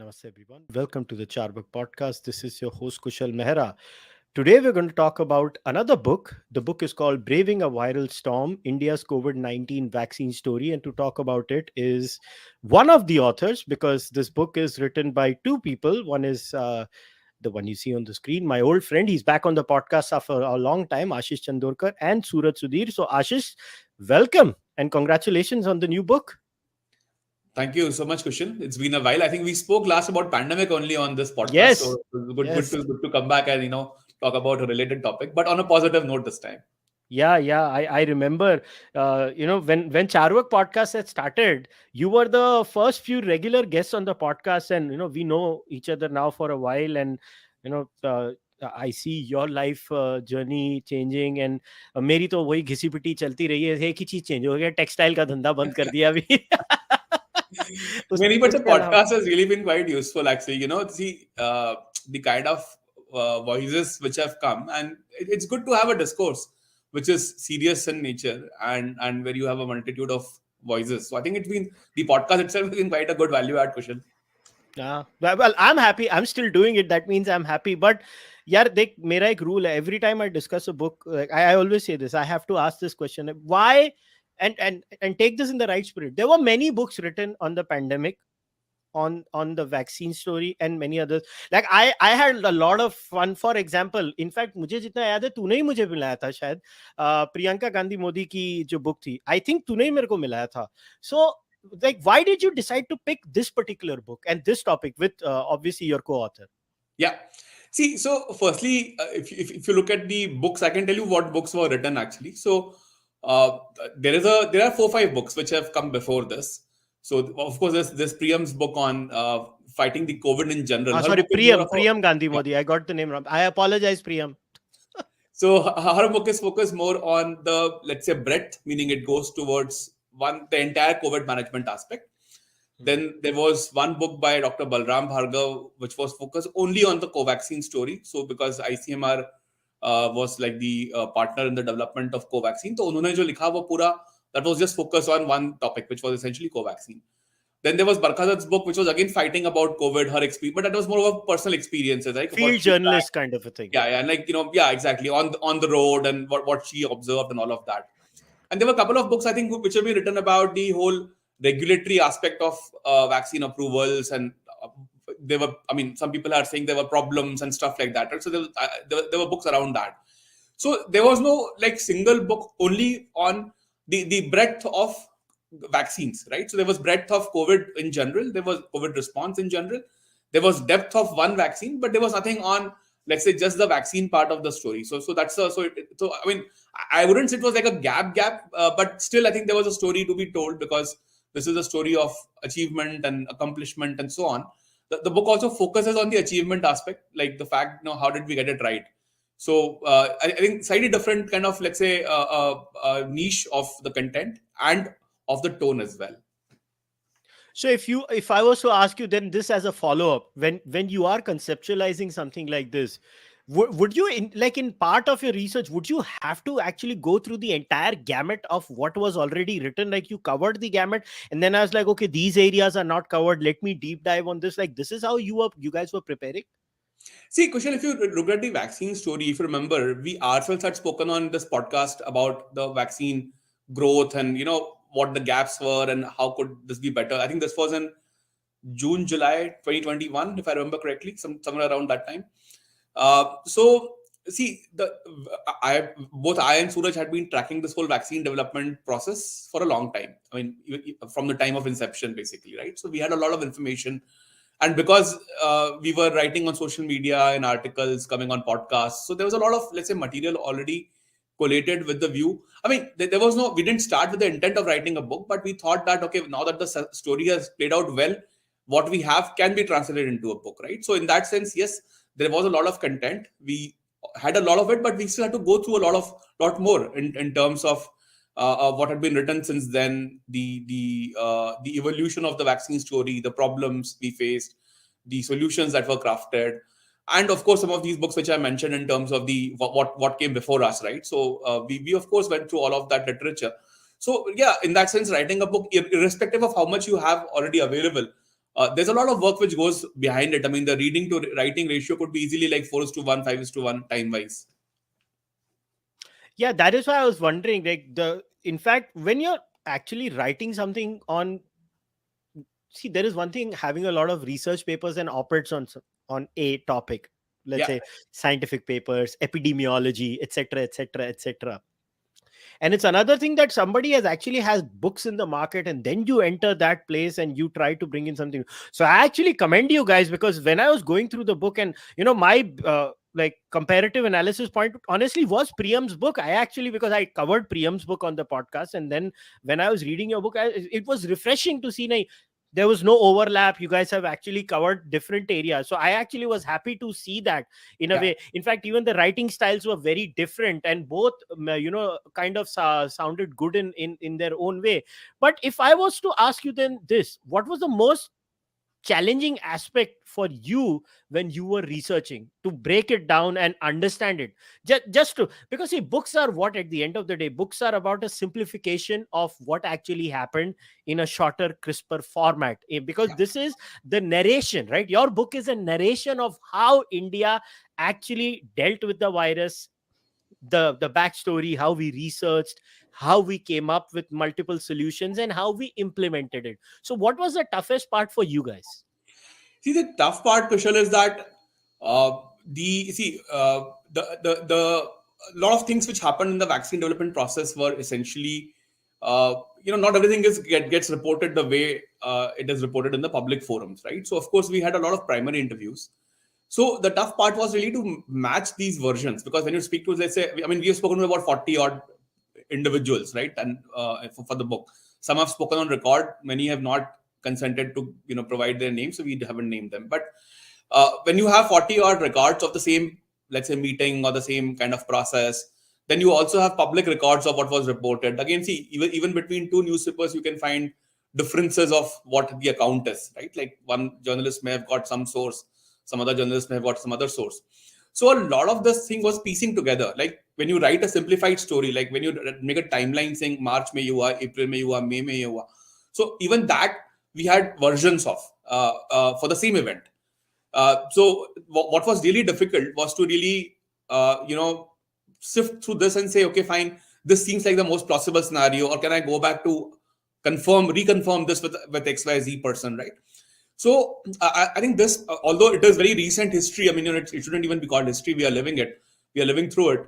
Namaste, everyone. Welcome to the Cārvāka podcast. This is your host, Kushal. Today, we're going to talk about another book. The book is called Braving a Viral Storm, India's COVID-19 Vaccine Story. And to talk about it is one of the authors, because this book is written by two people. One is the one you see on the screen, my old friend. He's back on the podcast after a long time, Aashish Chandorkar and Suraj Sudhir. So, Ashish, welcome and congratulations on the new book. Thank you so much, Kushal. It's been a while. I think we spoke last about pandemic only on this podcast, Yes. so it's Yes. good to come back and talk about a related topic, but on a positive note this time. Yeah. I remember, when Cārvāka podcast had started, you were the first few regular guests on the podcast, and we know each other now for a while, and you know. I see your life journey changing, and मेरी तो वही घिसी पिटी चलती रही है. एक ही चीज change हो गया, टेक्सटाइल का धंधा बंद कर दिया अभी. Maybe, but the उसके अलावा podcast has really been quite useful, actually. The kind of voices which have come, and it's good to have a discourse which is serious in nature and where you have a multitude of voices. So I think the podcast itself has been quite a good value add, Kushal. Yeah. Well, I'm happy. I'm still doing it. That means I'm happy. But यार देख, मेरा एक rule है. Every time I discuss a book, like I always say this. I have to ask this question: why? And take this in the right spirit. There were many books written on the pandemic, on the vaccine story, and many others. Like I had a lot of fun. For example, in fact, मुझे जितना याद है, तूने ही मुझे मिलाया था शायद. प्रियंका गांधी मोदी की जो book थी, I think तूने ही मेरे को मिलाया था. So, like, why did you decide to pick this particular book and this topic with obviously your co-author? Yeah. See, so firstly, if you look at the books, I can tell you what books were written actually. So there are 4-5 books which have come before this. So of course, there's Priyam's book on fighting the COVID in general. Her Sorry, book is more of Priyam Gandhi Modi. I got the name wrong. I apologize, Priyam. So her book is focused more on the, let's say, breadth, meaning it goes towards the entire COVID management aspect. Then there was one book by Dr. Balram Bhargav, which was focused only on the Covaxin story. So because ICMR was like the partner in the development of Covaxin, so उन्होंने जो लिखा वो पूरा, that was just focused on one topic, which was essentially Covaxin. Then there was Barkhazat's book, which was again fighting about COVID, her experience, but that was more of a personal experiences, right? Field journalist kind of a thing. Yeah, and exactly, on the road and what she observed and all of that. And there were a couple of books, I think, which have been written about the whole regulatory aspect of vaccine approvals, and some people are saying there were problems and stuff like that, right? So there were books around that. So there was no like single book only on the breadth of vaccines, right? So there was breadth of COVID in general, there was COVID response in general, there was depth of one vaccine, but there was nothing on, let's say, just the vaccine part of the story. So I mean, I wouldn't say it was like a gap, but still I think there was a story to be told, because this is a story of achievement and accomplishment and so on. The book also focuses on the achievement aspect, like the fact, how did we get it right? So I think slightly different kind of, let's say, niche of the content and of the tone as well. So if I was to ask you then this as a follow-up, when you are conceptualizing something like this, would you, in part of your research, would you have to actually go through the entire gamut of what was already written? Like, you covered the gamut, and then I was like, okay, these areas are not covered, let me deep dive on this. Like, this is how you guys were preparing? See, Kushal, if you look at the vaccine story, if you remember, we ourselves had spoken on this podcast about the vaccine growth and, what the gaps were and how could this be better. I think this was in June, July 2021, if I remember correctly, somewhere around that time. So see, both I and Suraj had been tracking this whole vaccine development process for a long time. I mean, from the time of inception, basically, right? So we had a lot of information, and because we were writing on social media and articles, coming on podcasts, so there was a lot of, let's say, material already collated with the view. I mean, we didn't start with the intent of writing a book, but we thought that, okay, now that the story has played out well, what we have can be translated into a book, right? So in that sense, yes, there was a lot of content. We had a lot of it, but we still had to go through a lot more in terms of what had been written since then, the evolution of the vaccine story, the problems we faced, the solutions that were crafted, and of course some of these books which I mentioned in terms of the what came before us, right? So we of course went through all of that literature. So yeah, in that sense, writing a book, irrespective of how much you have already available, there's a lot of work which goes behind it. I mean, the reading to writing ratio could be easily like 4:1, 5:1 time wise. Yeah, that is why I was wondering, like, in fact, when you're actually writing something on, see, there is one thing having a lot of research papers and op-eds on a topic, let's Yeah, say scientific papers, epidemiology, etc., etc., etc. And it's another thing that somebody has books in the market, and then you enter that place and you try to bring in something. So I actually commend you guys, because when I was going through the book, and my like comparative analysis point honestly was Priyam's book. I actually, because I covered Priyam's book on the podcast, and then when I was reading your book, it was refreshing to see, like, there was no overlap. You guys have actually covered different areas, so I actually was happy to see that, in a yeah. way. In fact, even the writing styles were very different, and both kind of sounded good in their own way. But if I was to ask you then this, what was the most challenging aspect for you when you were researching, to break it down and understand it? Just to, because see, books are what, at the end of the day, books are about a simplification of what actually happened in a shorter, crisper format. Because this is the narration, right? Your book is a narration of how India actually dealt with the virus, the backstory, how we researched, how we came up with multiple solutions, and how we implemented it. So what was the toughest part for you guys? See, the tough part, Kushal, is that the see the lot of things which happened in the vaccine development process were essentially, not everything gets reported the way it is reported in the public forums, right? So of course we had a lot of primary interviews. So the tough part was really to match these versions, because when you speak to, let's say, I mean, we have spoken to about 40 odd individuals, right? And for the book, some have spoken on record, many have not consented to provide their names, so we haven't named them. But when you have 40 odd records of the same, let's say, meeting or the same kind of process, then you also have public records of what was reported. Again, see, even between two newspapers, you can find differences of what the account is, right? Like one journalist may have got some source, some other journalist may have got some other source. So a lot of this thing was piecing together. Like when you write a simplified story, like when you make a timeline saying March mein ye hua, April mein ye hua, May mein ye hua. So even that we had versions of for the same event. So what was really difficult was to really, sift through this and say, okay, fine, this seems like the most plausible scenario, or can I go back to reconfirm this with XYZ person, right? So I think this, although it is very recent history, I mean, it shouldn't even be called history. We are living it. We are living through it.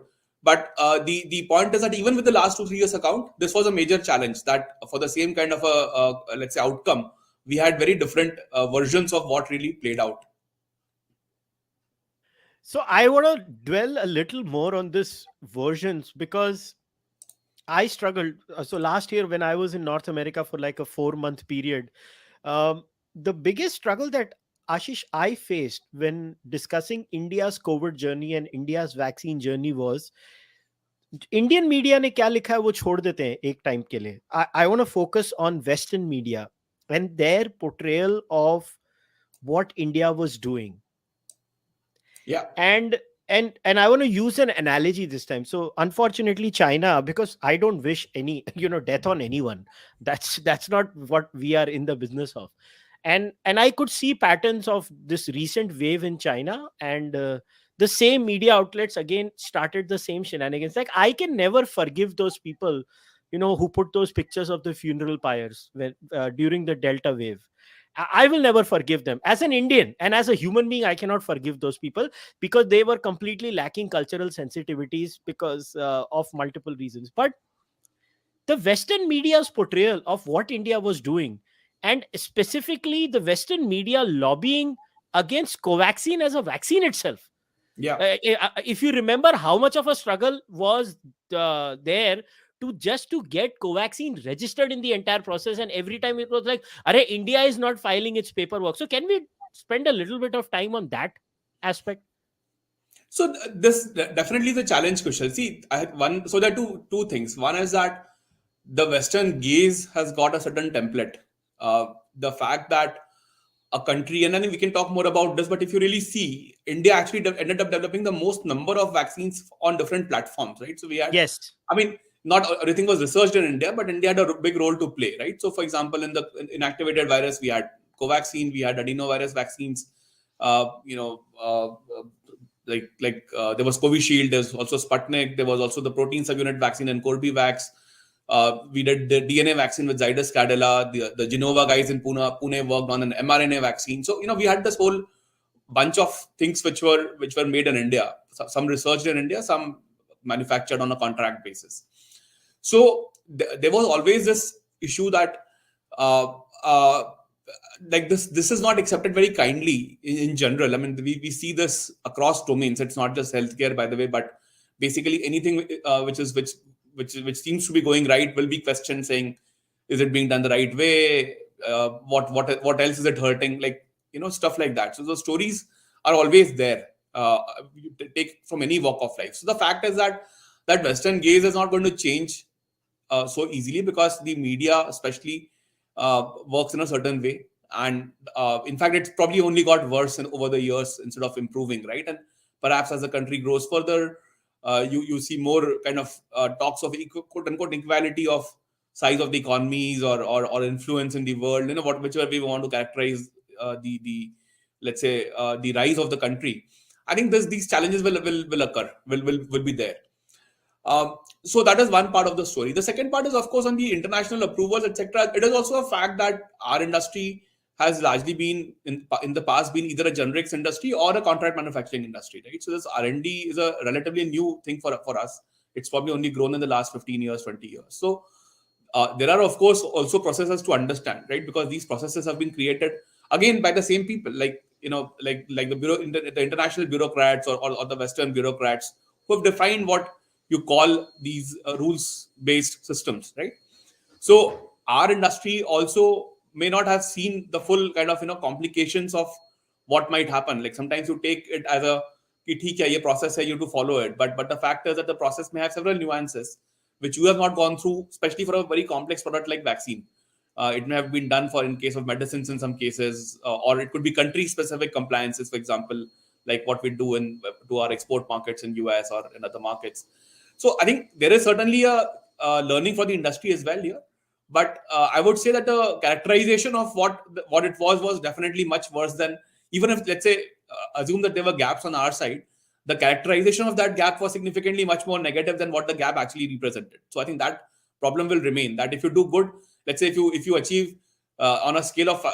But the point is that even with the last 2-3 years account, this was a major challenge. That for the same kind of a let's say outcome, we had very different versions of what really played out. So I want to dwell a little more on this versions, because I struggled. So last year when I was in North America for like a 4-month period, um, the biggest struggle that, Ashish, I faced when discussing India's COVID journey and India's vaccine journey was, Indian media ने क्या लिखा है वो छोड़ देते हैं एक time के लिए. I want to focus on western media and their portrayal of what India was doing. Yeah. And I want to use an analogy this time. So unfortunately, China, because I don't wish any death on anyone. That's not what we are in the business of. And I could see patterns of this recent wave in China, and the same media outlets again started the same shenanigans. Like, I can never forgive those people, who put those pictures of the funeral pyres when during the Delta wave. I will never forgive them. As an Indian and as a human being, I cannot forgive those people, because they were completely lacking cultural sensitivities because of multiple reasons. But the Western media's portrayal of what India was doing, and specifically the Western media lobbying against Covaxin as a vaccine itself. Yeah. If you remember how much of a struggle was there to get Covaxin registered in the entire process, and every time it was like, "Arey, India is not filing its paperwork." So, can we spend a little bit of time on that aspect? So this definitely is a challenge, Kushal. See, I had one. So there are two things. One is that the Western gaze has got a certain template. The fact that a country, and then we can talk more about this, but if you really see, India actually ended up developing the most number of vaccines on different platforms, right? So we had, Yes. I mean, not everything was researched in India, but India had a big role to play, right? So for example, in the inactivated virus, we had Covaxin, we had adenovirus vaccines, you know, there was Covishield, there's also Sputnik, there was also the protein subunit vaccine and Corbevax. We did the DNA vaccine with Zydus Cadila. The Genova guys in Pune worked on an mRNA vaccine. So, you know, we had this whole bunch of things which were made in India. Some researched in India, some manufactured on a contract basis. So there was always this issue that uh, uh, like this is not accepted very kindly in general. I mean, we see this across domains. It's not just healthcare, by the way, but basically anything which seems to be going right will be questioned, saying, is it being done the right way? What else is it hurting? Like, you know, stuff like that. So those stories are always there. You take from any walk of life. So the fact is that Western gaze is not going to change so easily, because the media especially works in a certain way, and in fact it's probably only got worse over the years instead of improving, right? And perhaps as the country grows further, you see more kind of talks of quote unquote equality of size of the economies, or influence in the world, you know, whichever we want to characterize the let's say the rise of the country. I think these challenges will occur, will be there. So that is one part of the story. The second part is, of course, on the international approvals, etc. It is also a fact that our industry has largely been in the past been either a generics industry or a contract manufacturing industry, right? So this R&D is a relatively new thing for us. It's probably only grown in the last 15 years, 20 years. So there are, of course, also processes to understand, right? Because these processes have been created again by the same people, like, you know, like the international bureaucrats, or the Western bureaucrats, who have defined what you call these rules-based systems, right? So our industry also may not have seen the full kind of, you know, complications of what might happen. Like sometimes you take it as a कि ठीक है, ये process है, you have to follow it. But the fact is that the process may have several nuances which you have not gone through, especially for a very complex product like vaccine. It may have been done for in case of medicines in some cases, or it could be country-specific compliances, for example, like what we do to our export markets in US or in other markets. So I think there is certainly a learning for the industry as well here. But I would say that the characterization of what it was definitely much worse than, even if, let's say, assume that there were gaps on our side, the characterization of that gap was significantly much more negative than what the gap actually represented. So I think that problem will remain. That if you do good, let's say if you achieve on a scale of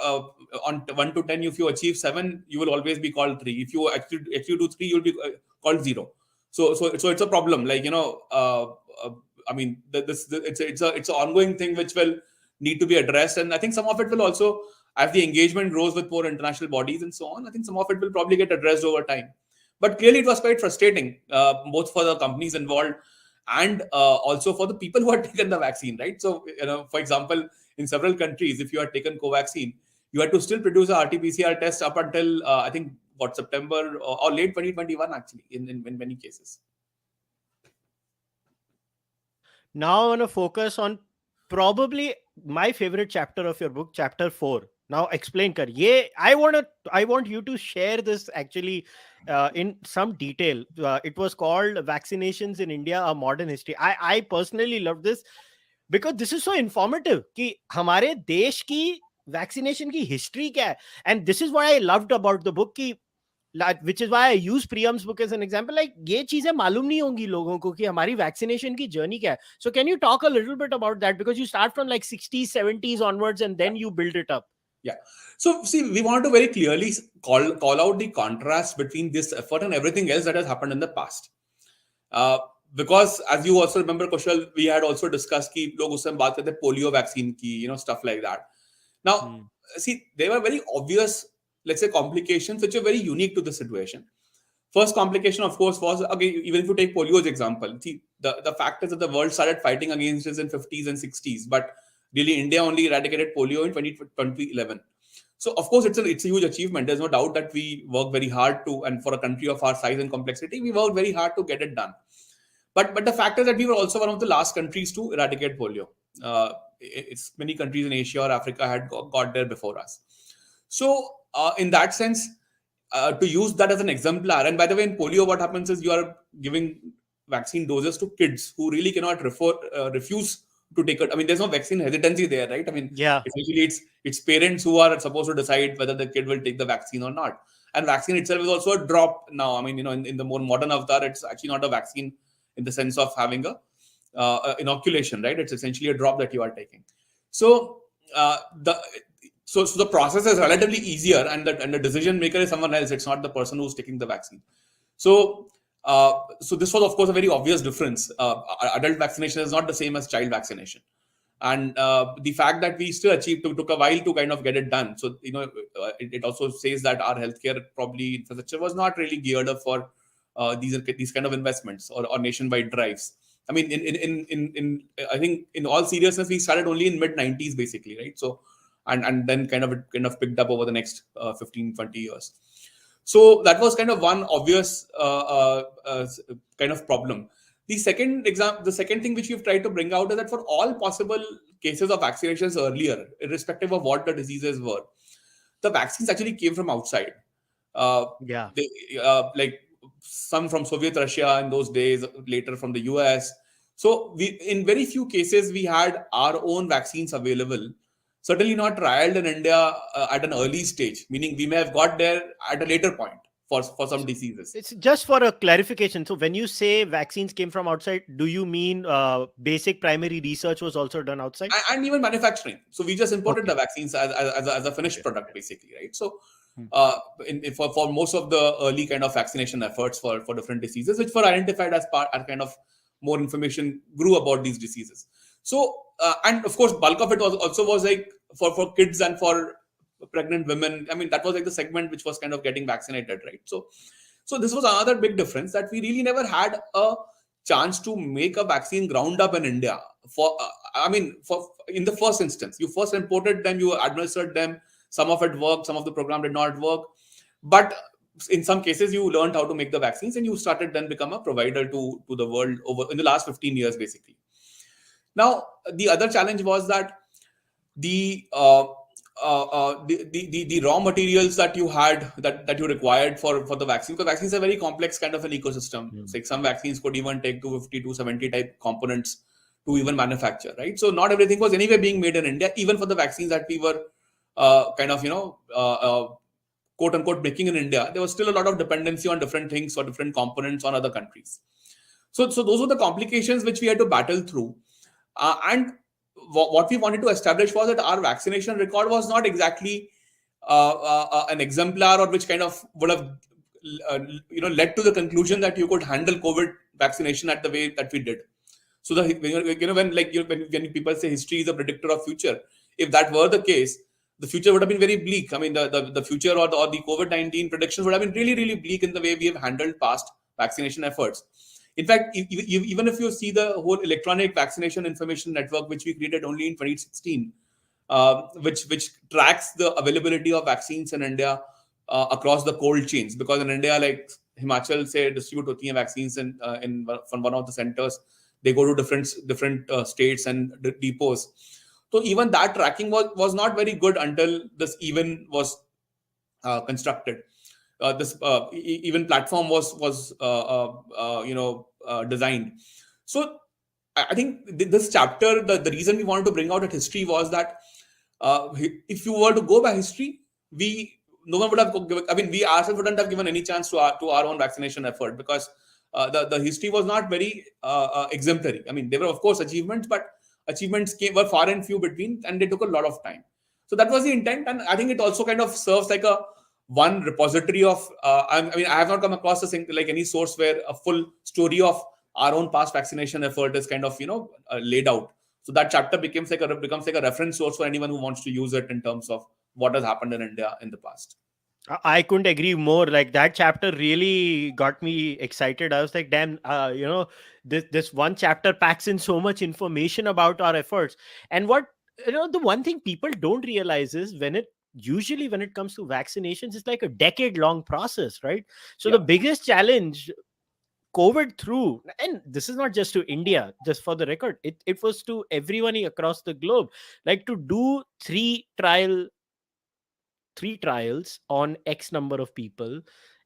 on 1 to 10, if you achieve 7, you will always be called 3. If you actually do 3, you'll be called 0. So it's a problem. Like, you know, I mean, it's an ongoing thing which will need to be addressed, and I think some of it will also, as the engagement grows with more international bodies and so on, I think some of it will probably get addressed over time. But clearly, it was quite frustrating, both for the companies involved and also for the people who had taken the vaccine, right? So, you know, for example, in several countries, if you had taken Covaxin, you had to still produce a RT-PCR test up until I think September or late 2021, actually, in many cases. Now I want to focus on probably my favorite chapter of your book, chapter 4. Now explain, Kar. I want you to share this actually in some detail. It was called Vaccinations in India, a Modern History. I personally love this because this is so informative कि हमारे देश की vaccination की history क्या है. And this is what I loved about the book, कि which is why I use Priyam's book as an example. Like, ये चीजें मालूम नहीं होंगी लोगों को कि हमारी vaccination की journey क्या है. So can you talk a little bit about that, because you start from like 60s, 70s onwards and then you build it up. Yeah. So see, we want to very clearly call out the contrast between this effort and everything else that has happened in the past. Because as you also remember, Kushal, we had also discussed कि लोग उस समय बात करते polio vaccine की, you know, stuff like that. Now, see, there were very obvious, let's say, complications which are very unique to the situation. First complication, of course, was, okay, even if you take polio's example, see, the fact is that the world started fighting against this in 50s and 60s, but really India only eradicated polio in 2011. So, of course, it's a huge achievement. There's no doubt that we work very hard to, and for a country of our size and complexity, we worked very hard to get it done. But the fact is that we were also one of the last countries to eradicate polio. It's many countries in Asia or Africa had got there before us. So, in that sense, to use that as an exemplar, and by the way, in polio, what happens is you are giving vaccine doses to kids who really cannot refuse to take it. I mean, there's no vaccine hesitancy there, right? I mean, Yeah. essentially, it's parents who are supposed to decide whether the kid will take the vaccine or not. And vaccine itself is also a drop now. I mean, in the more modern avatar, it's actually not a vaccine in the sense of having a inoculation, right? It's essentially a drop that you are taking. So the so the process is relatively easier, and the decision maker is someone else. It's not the person who's taking the vaccine. So so this was, of course, a very obvious difference. Adult vaccination is not the same as child vaccination, and the fact that we still achieved took a while to kind of get it done. So it also says that our healthcare probably infrastructure was not really geared up for these kind of investments or nationwide drives. I mean, in I think in all seriousness, we started only in mid 90s basically, right? So and then it kind of picked up over the next 15, 20 years. So that was kind of one obvious kind of problem. The second thing which we've tried to bring out is that for all possible cases of vaccinations earlier, irrespective of what the diseases were, the vaccines actually came from outside. Uh, Yeah. they, like some from Soviet Russia in those days, later from the US. So in very few cases, we had our own vaccines available. Certainly not trialed in India at an early stage, meaning we may have got there at a later point for some So diseases. it's just for a clarification. So when you say vaccines came from outside, do you mean basic primary research was also done outside? And even manufacturing. So we just imported the Okay. vaccines as a finished Okay. product, basically, right? So Hmm. for most of the early kind of vaccination efforts for different diseases, which were identified as part, as kind of more information grew about these diseases. So and of course, bulk of it was like for kids and for pregnant women. I mean, that was like the segment which was kind of getting vaccinated, right? So this was another big difference, that we really never had a chance to make a vaccine ground up in India. For I mean, for in the first instance, you first imported them, you administered them. Some of it worked, some of the program did not work, but in some cases, you learned how to make the vaccines, and you started then become a provider to the world over in the last 15 years, basically. Now, the other challenge was that the the raw materials that you had that you required for the vaccine, because vaccines are very complex kind of an ecosystem. It's Hmm. like some vaccines could even take 250 to 70 type components to even manufacture, right? So not everything was anyway being made in India, even for the vaccines that we were kind of quote unquote making in India. There was still a lot of dependency on different things or different components on other countries. So those were the complications which we had to battle through. And what we wanted to establish was that our vaccination record was not exactly an exemplar, or which kind of would have uh, led to the conclusion that you could handle COVID vaccination at the way that we did. So when people say history is a predictor of future, if that were the case, the future would have been very bleak. I mean, the future or the COVID-19 predictions would have been really, really bleak in the way we have handled past vaccination efforts. In fact, even if you see the whole electronic vaccination information network, which we created only in 2016, which tracks the availability of vaccines in India across the cold chains, because in India, like Himachal, say, distribute hoती हैं vaccines in from one of the centers. They go to different states and depots. So even that tracking was not very good until this even was constructed. This even platform was designed. So I think this chapter, the reason we wanted to bring out at history was that if you were to go by history, we no one would have. I mean, we ourselves wouldn't have given any chance to our own vaccination effort, because the history was not very exemplary. I mean, there were of course achievements, but were far and few between, and they took a lot of time. So that was the intent, and I think it also kind of serves like a one repository of. I mean, I have not come across like any source where a full story of our own past vaccination effort is kind of laid out. So that chapter becomes like a reference source for anyone who wants to use it in terms of what has happened in India in the past. I couldn't agree more. Like that chapter really got me excited. I was like, damn, this one chapter packs in so much information about our efforts. And what the one thing people don't realize is when it comes to vaccinations, it's like a decade long process, right? So the Yeah. biggest challenge COVID threw, and this is not just to India, just for the record, it was to everyone across the globe, like to do three trials on X number of people,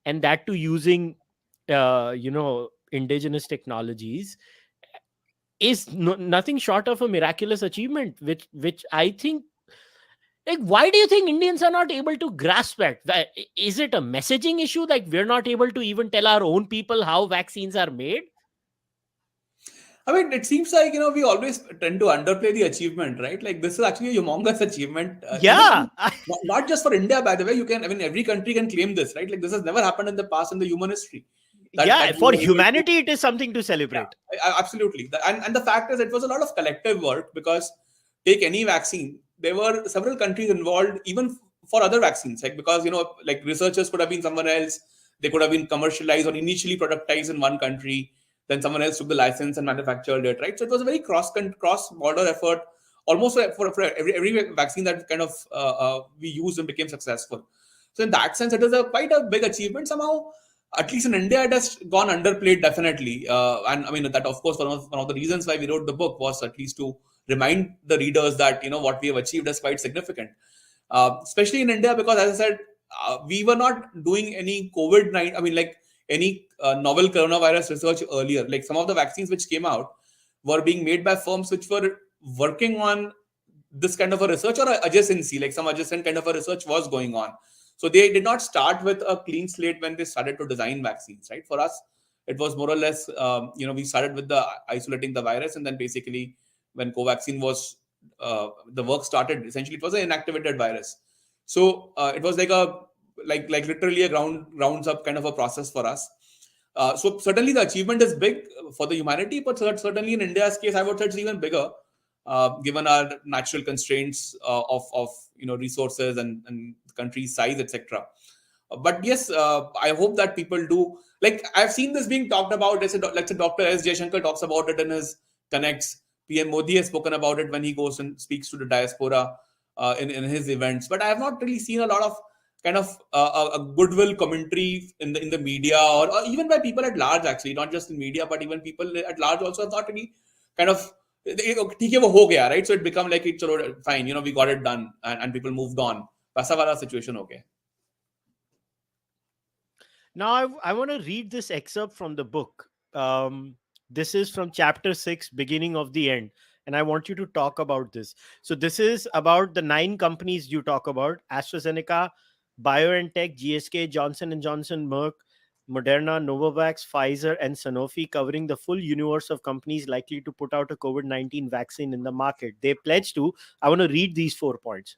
and that too using indigenous technologies. is nothing short of a miraculous achievement, which I think, like, why do you think Indians are not able to grasp it? Is it a messaging issue, like we're not able to even tell our own people how vaccines are made? I mean, it seems like, we always tend to underplay the achievement, right? Like, this is actually a humongous achievement. Yeah. Not just for India, by the way. Every country can claim this, right? Like, this has never happened in the past in the human history. Yeah, That we for were able to. humanity it is something to Yeah, celebrate. absolutely. And the fact is, it was a lot of collective work because take any vaccine, there were several countries involved, even for other vaccines. Like because like researchers could have been someone else, they could have been commercialized or initially productized in one country, then someone else took the license and manufactured it, right? So it was a very cross border effort, almost for every vaccine that kind of we used and became successful. So in that sense, it is a quite a big achievement. Somehow, at least in India, it has gone underplayed definitely. And I mean that of course one of the reasons why we wrote the book was at least to remind the readers that what we have achieved is quite significant, especially in India because as I said, we were not doing any COVID-19. I mean like any novel coronavirus research earlier. Like some of the vaccines which came out were being made by firms which were working on this kind of a research or a adjacency, like some adjacent kind of a research was going on. So they did not start with a clean slate when they started to design vaccines, right? For us, it was more or less, we started with the isolating the virus, and then basically when Covaxin was the work started, essentially it was an inactivated virus. So it was like like literally a grounds up kind of a process for us. So certainly the achievement is big for the humanity, but certainly in India's case, I would say it's even bigger, given our natural constraints of resources and the country's size, etc. But yes, I hope that people do. Like I've seen this being talked about. Let's say Dr. S. Jaishankar talks about it in his connects. PM Modi has spoken about it when he goes and speaks to the diaspora in his events. But I have not really seen a lot of kind of a goodwill commentary in the media or even by people at large. Actually, not just in media, but even people at large also have not really kind of ठीक है वो हो गया, right? So it become like it's fine, we got it done and people moved on. वैसा वाला situation हो गया. Now, I want to read this excerpt from the book. This is from chapter 6, beginning of the end. And I want you to talk about this. So, this is about the 9 companies you talk about: AstraZeneca, BioNTech, GSK, Johnson and Johnson, Merck, Moderna, Novavax, Pfizer, and Sanofi, covering the full universe of companies likely to put out a COVID-19 vaccine in the market. They pledge to, I want to read these 4 points.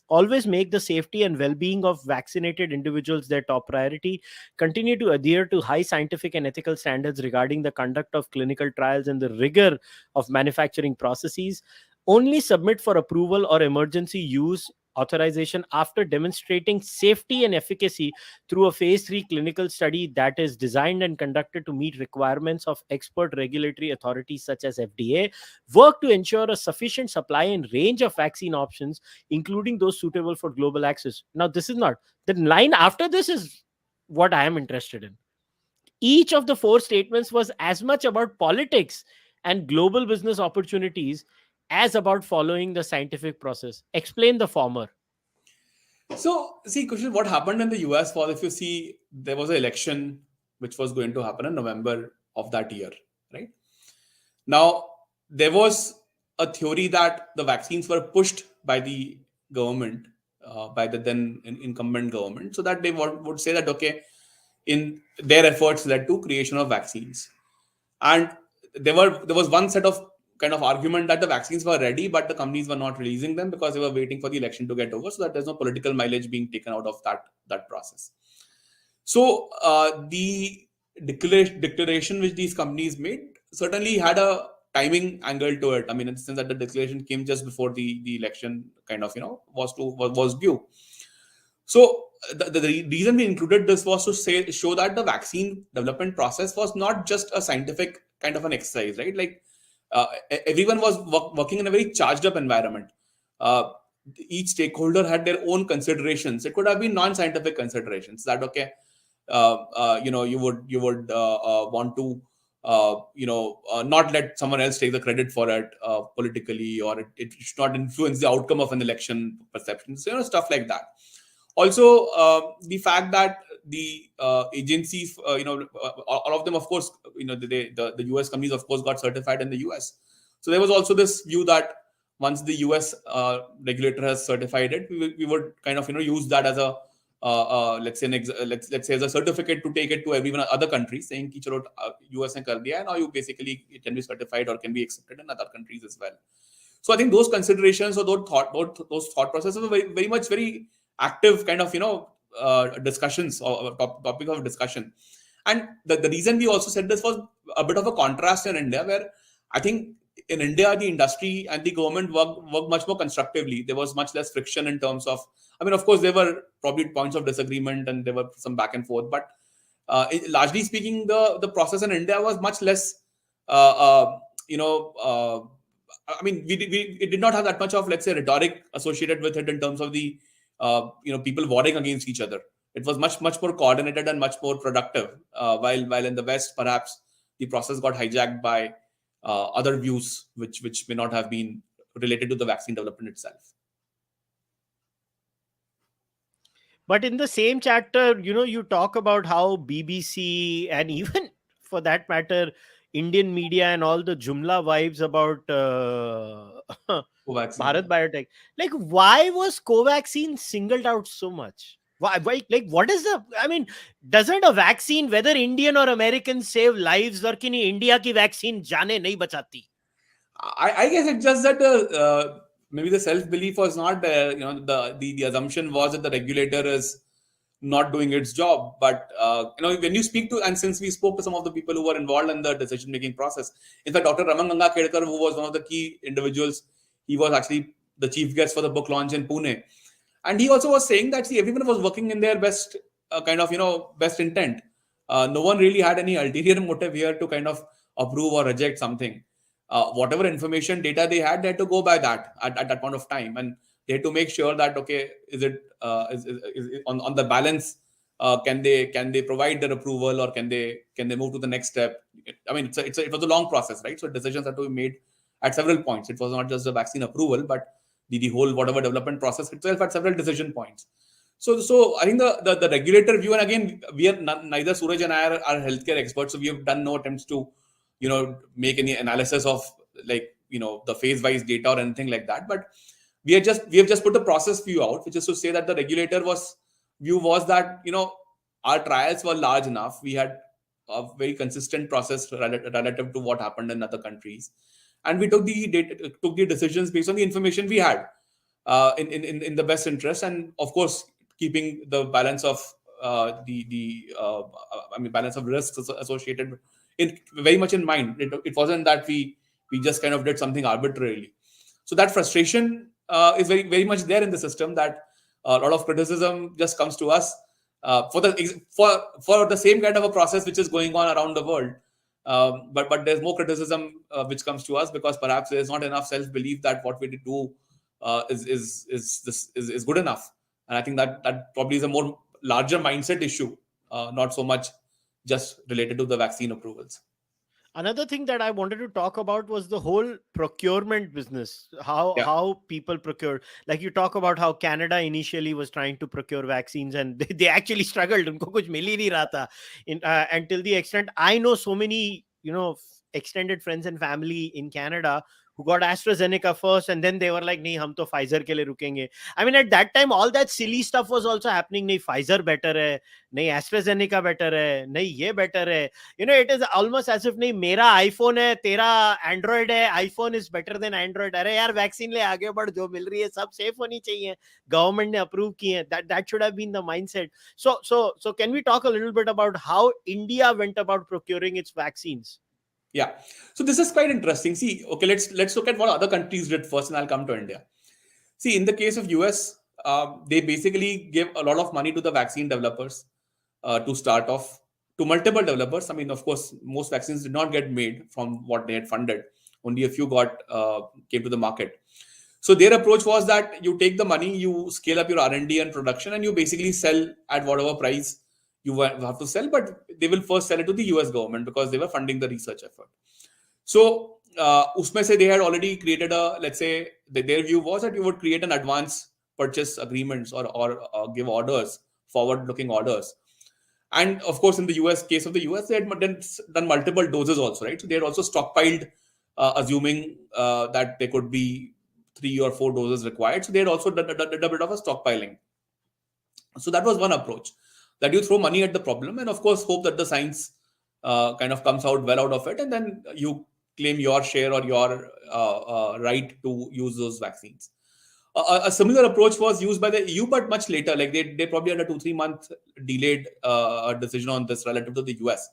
Always make the safety and well-being of vaccinated individuals their top priority. Continue to adhere to high scientific and ethical standards regarding the conduct of clinical trials and the rigor of manufacturing processes. Only submit for approval or emergency use authorization after demonstrating safety and efficacy through a phase 3 clinical study that is designed and conducted to meet requirements of expert regulatory authorities such as FDA. Work to ensure a sufficient supply and range of vaccine options, including those suitable for global access. Now, this is not the line after this, is what I am interested in. Each of the 4 statements was as much about politics and global business opportunities as about following the scientific process. Explain the former. So, see, Kushal, what happened in the US was, if you see, there was an election which was going to happen in November of that year, right? Now, there was a theory that the vaccines were pushed by the government, by the then incumbent government, so that they would say that, okay, in their efforts led to creation of vaccines. And there was one set of kind of argument that the vaccines were ready, but the companies were not releasing them because they were waiting for the election to get over, so that there's no political mileage being taken out of that process. So the declaration which these companies made certainly had a timing angle to it. I mean, in the sense that the declaration came just before the election kind of was due. So the reason we included this was to show that the vaccine development process was not just a scientific kind of an exercise, right? Like everyone was working in a very charged up environment. Each stakeholder had their own considerations. It could have been non-scientific considerations. That okay, you would want to not let someone else take the credit for it politically, or it should not influence the outcome of an election perceptions, stuff like that. Also, the fact that the agencies, all of them, of course, the US companies, of course, got certified in the US. So there was also this view that once the US regulator has certified it, we would kind of use that as a let's say let's say as a certificate to take it to everyone other countries, saying ki chalo US ne kar diya, and now you basically it can be certified or can be accepted in other countries as well. So I think those considerations or those thought processes were very much very active kind of discussions or topic of discussion. And the reason we also said this was a bit of a contrast in India, where I think in India the industry and the government worked much more constructively. There was much less friction in terms of, I mean, of course there were probably points of disagreement and there were some back and forth, but largely speaking, the process in India was much less uh, uh, you know I mean, it did not have that much of, let's say, rhetoric associated with it in terms of the people warring against each other. It was much more coordinated and much more productive. While in the West, perhaps the process got hijacked by other views which may not have been related to the vaccine development itself. But in the same chapter, you talk about how BBC and even for that matter, Indian media and all the Jumla vibes about Vaccine, Bharat Biotech. Like, why was Covaxin singled out so much? Why? Like, what is the? I mean, doesn't a vaccine, whether Indian or American, save lives? Or कि नहीं India की vaccine जाने नहीं बचाती? I guess it's just that maybe the self belief was not there. The assumption was that the regulator is not doing its job. But when you speak to, and since we spoke to some of the people who were involved in the decision making process, in fact, Dr. Raman Ganga Kedkar, who was one of the key individuals, he was actually the chief guest for the book launch in Pune, and he also was saying that, see, everyone was working in their best best intent. No one really had any ulterior motive here to kind of approve or reject something. Whatever information data they had to go by that at that point of time, and they had to make sure that, okay, is it is on the balance, can they provide their approval, or can they move to the next step? I mean, it was a long process, right? So decisions had to be made at several points. It was not just the vaccine approval, but the whole whatever development process itself at several decision points. So I think the regulator view, and again, we are neither Suraj and I are healthcare experts, so we have done no attempts to make any analysis of, like, the phase wise data or anything like that. But we have just put the process view out, which is to say that the regulator view was that our trials were large enough. We had a very consistent process relative to what happened in other countries, and we took the decisions based on the information we had, in the best interest, and of course keeping the balance of balance of risks associated very much in mind. It wasn't that we just kind of did something arbitrarily. So that frustration is very much there in the system, that a lot of criticism just comes to us for the same kind of a process which is going on around the world. But there's more criticism which comes to us because perhaps there's not enough self belief that what we do is good enough. And I think that probably is a more larger mindset issue, not so much just related to the vaccine approvals. Another thing that I wanted to talk about was the whole procurement business. Yeah. How people procure. Like, you talk about how Canada initially was trying to procure vaccines, and they actually struggled. उनको कुछ मिल ही नहीं रहा था. Until the extent I know so many extended friends and family in Canada who got AstraZeneca first, and then they were like, "नहीं, हम तो Pfizer के लिए रुकेंगे." I mean, at that time, all that silly stuff was also happening. नहीं, Pfizer better है, नहीं, AstraZeneca better है, नहीं, ये better है. It is almost as if, नहीं, मेरा iPhone है, तेरा Android है, iPhone is better than Android. अरे यार, वैक्सीन ले, आगे बढ़, जो मिल रही है सब सेफ होनी चाहिए, गवर्नमेंट ने अप्रूव की है. That should have been the mindset. So can we talk a little bit about how India went about procuring its vaccines? Yeah. So this is quite interesting. See, okay, let's look at what other countries did first, and I'll come to India. See, in the case of US, they basically give a lot of money to the vaccine developers to start off, to multiple developers. I mean, of course, most vaccines did not get made from what they had funded. Only a few came to the market. So their approach was that you take the money, you scale up your R&D and production, and you basically sell at whatever price you have to sell, but they will first sell it to the US government because they were funding the research effort. So usme se they had already created let's say, their view was that you would create an advance purchase agreements or give orders, forward-looking orders. And of course, in the case of the US, they had done multiple doses also, right? So they had also stockpiled assuming that there could be 3 or 4 doses required. So they had also done a bit of a stockpiling. So that was one approach, that you throw money at the problem and of course hope that the science kind of comes out well out of it, and then you claim your share or your right to use those vaccines. A similar approach was used by the EU, but much later. Like they probably had a 2-3 month delayed decision on this relative to the US.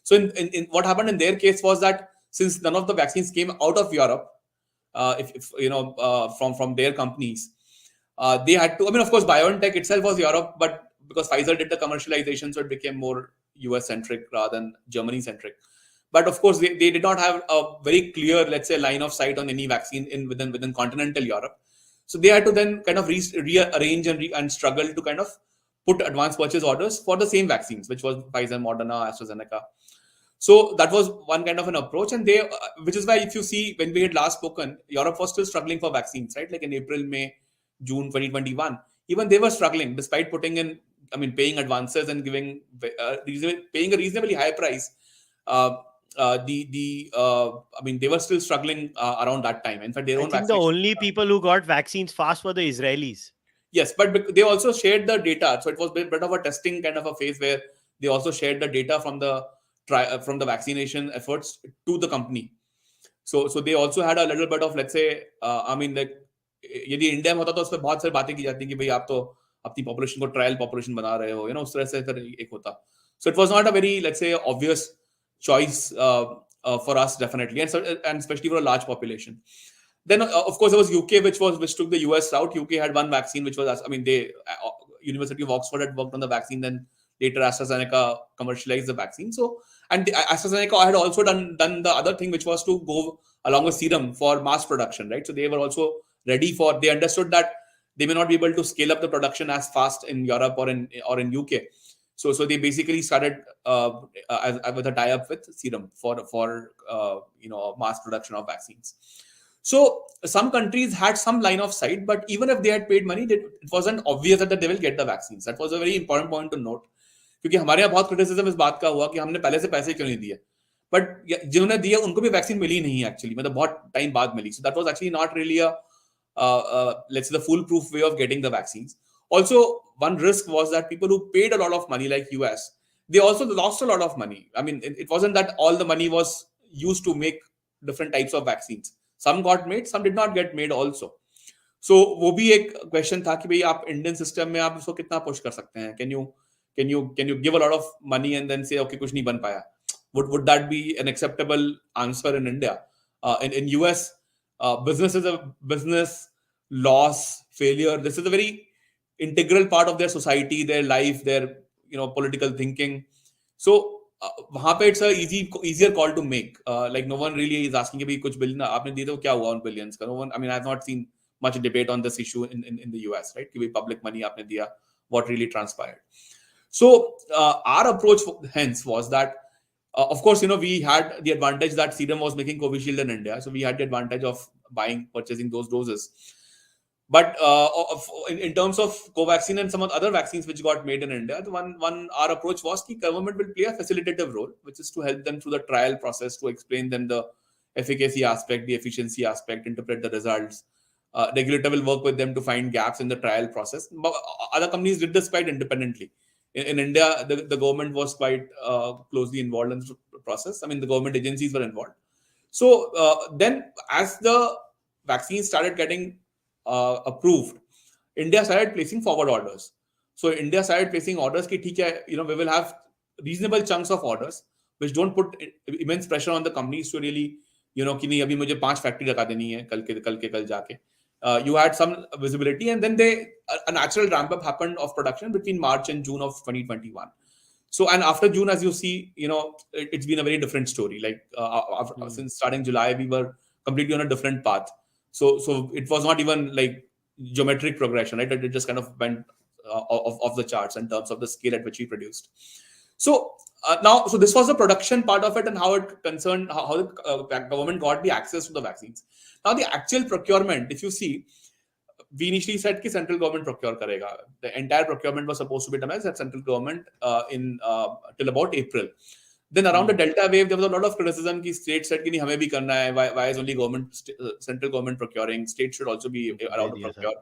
So in what happened in their case was that since none of the vaccines came out of Europe, if you know from their companies, they had to. I mean, of course, BioNTech itself was Europe, but because Pfizer did the commercialization, so it became more US centric rather than Germany centric. But of course, they did not have a very clear, let's say, line of sight on any vaccine within continental Europe. So they had to then kind of rearrange and struggle to kind of put advance purchase orders for the same vaccines, which was Pfizer, Moderna, AstraZeneca. So that was one kind of an approach, and which is why if you see when we had last spoken, Europe was still struggling for vaccines, right? Like in April, May, June 2021, even they were struggling despite putting in, I mean, paying advances and paying a reasonably high price. I mean, they were still struggling around that time. In fact, their I own think the vaccination. only people who got vaccines fast were the Israelis. Yes, but they also shared the data, so it was a bit of a testing kind of a phase where they also shared the data from the vaccination efforts to the company. So they also had a little bit of, let's say, I mean, like यदि India में होता तो उस पर बहुत सारी बातें की जाती कि भाई आप तो अपनी पॉपुलेशन को ट्रायल पॉपुलेशन बना रहे हो, उस तरह से फिर एक होता. So it was not a very, let's say, obvious choice for us, definitely, and especially for a large population. Then, of course, there was UK, which took the US route. UK had one vaccine, which was, I mean, University of Oxford had worked on the vaccine. Then later, AstraZeneca commercialized the vaccine. So, and AstraZeneca had also done the other thing, which was to go along with Serum for mass production, right? So they were also ready for. They understood that they may not be able to scale up the production as fast in Europe or in UK. So they basically started with a tie-up with Serum for mass production of vaccines. So some countries had some line of sight, but even if they had paid money, it wasn't obvious that they will get the vaccines. That was a very important point to note. क्योंकि हमारे यहाँ बहुत criticism इस बात का हुआ कि हमने पहले से पैसे क्यों नहीं दिए, बट जिन्होंने दिए उनको भी वैक्सीन मिली नहीं एक्चुअली, मतलब बहुत टाइम बाद मिली. So that was actually not really let's say the foolproof way of getting the vaccines. Also, one risk was that people who paid a lot of money, like US, they also lost a lot of money. I mean, it wasn't that all the money was used to make different types of vaccines. Some got made, some did not get made also. So वो भी एक question था कि भाई आप Indian system में आप उसको कितना पुश कर सकते हैं. Can you give a lot of money and then say okay कुछ नहीं बन पाया? Would that be an acceptable answer in India? In US, business is a business. Loss, failure, this is a very integral part of their society, their life, their political thinking. So वहां पे it's a easier call to make. Like no one really is asking कि भाई कुछ billion आपने दिए तो क्या हुआ उन बिलियंस का. No one, I mean, I have not seen much debate on this issue in the US, right? कि भाई public money आपने दिया, what really transpired. So our approach hence was that of course we had the advantage that Serum was making Covishield in India, so we had the advantage of purchasing those doses. But in terms of Covaxin and some of the other vaccines which got made in India, our approach was the government will play a facilitative role, which is to help them through the trial process, to explain them the efficacy aspect, the efficiency aspect, interpret the results. Regulator will work with them to find gaps in the trial process. But other companies did this quite independently. In India, the government was quite closely involved in the process. I mean, the government agencies were involved. So then as the vaccines started getting approved, India started placing forward orders. So India started placing orders कि ठीक है, we will have reasonable chunks of orders which don't put immense pressure on the companies to really कि नहीं अभी मुझे 5 factory लगा देनी है कल जाके. You had some visibility, and then a natural ramp up happened of production between March and June of 2021. So, and after June, as you see, it's been a very different story. Like since starting July, we were completely on a different path. So it was not even like geometric progression, right? It just kind of went off the charts in terms of the scale at which we produced. So so this was the production part of it, and how it concerned how the government got the access to the vaccines. Now the actual procurement, if you see, we initially said that central government procure karega. The entire procurement was supposed to be done by the central government till about April. Then around the Delta wave, there was a lot of criticism that states said कि नहीं हमें भी करना है. Why is only central government procuring? States should also be allowed to procure.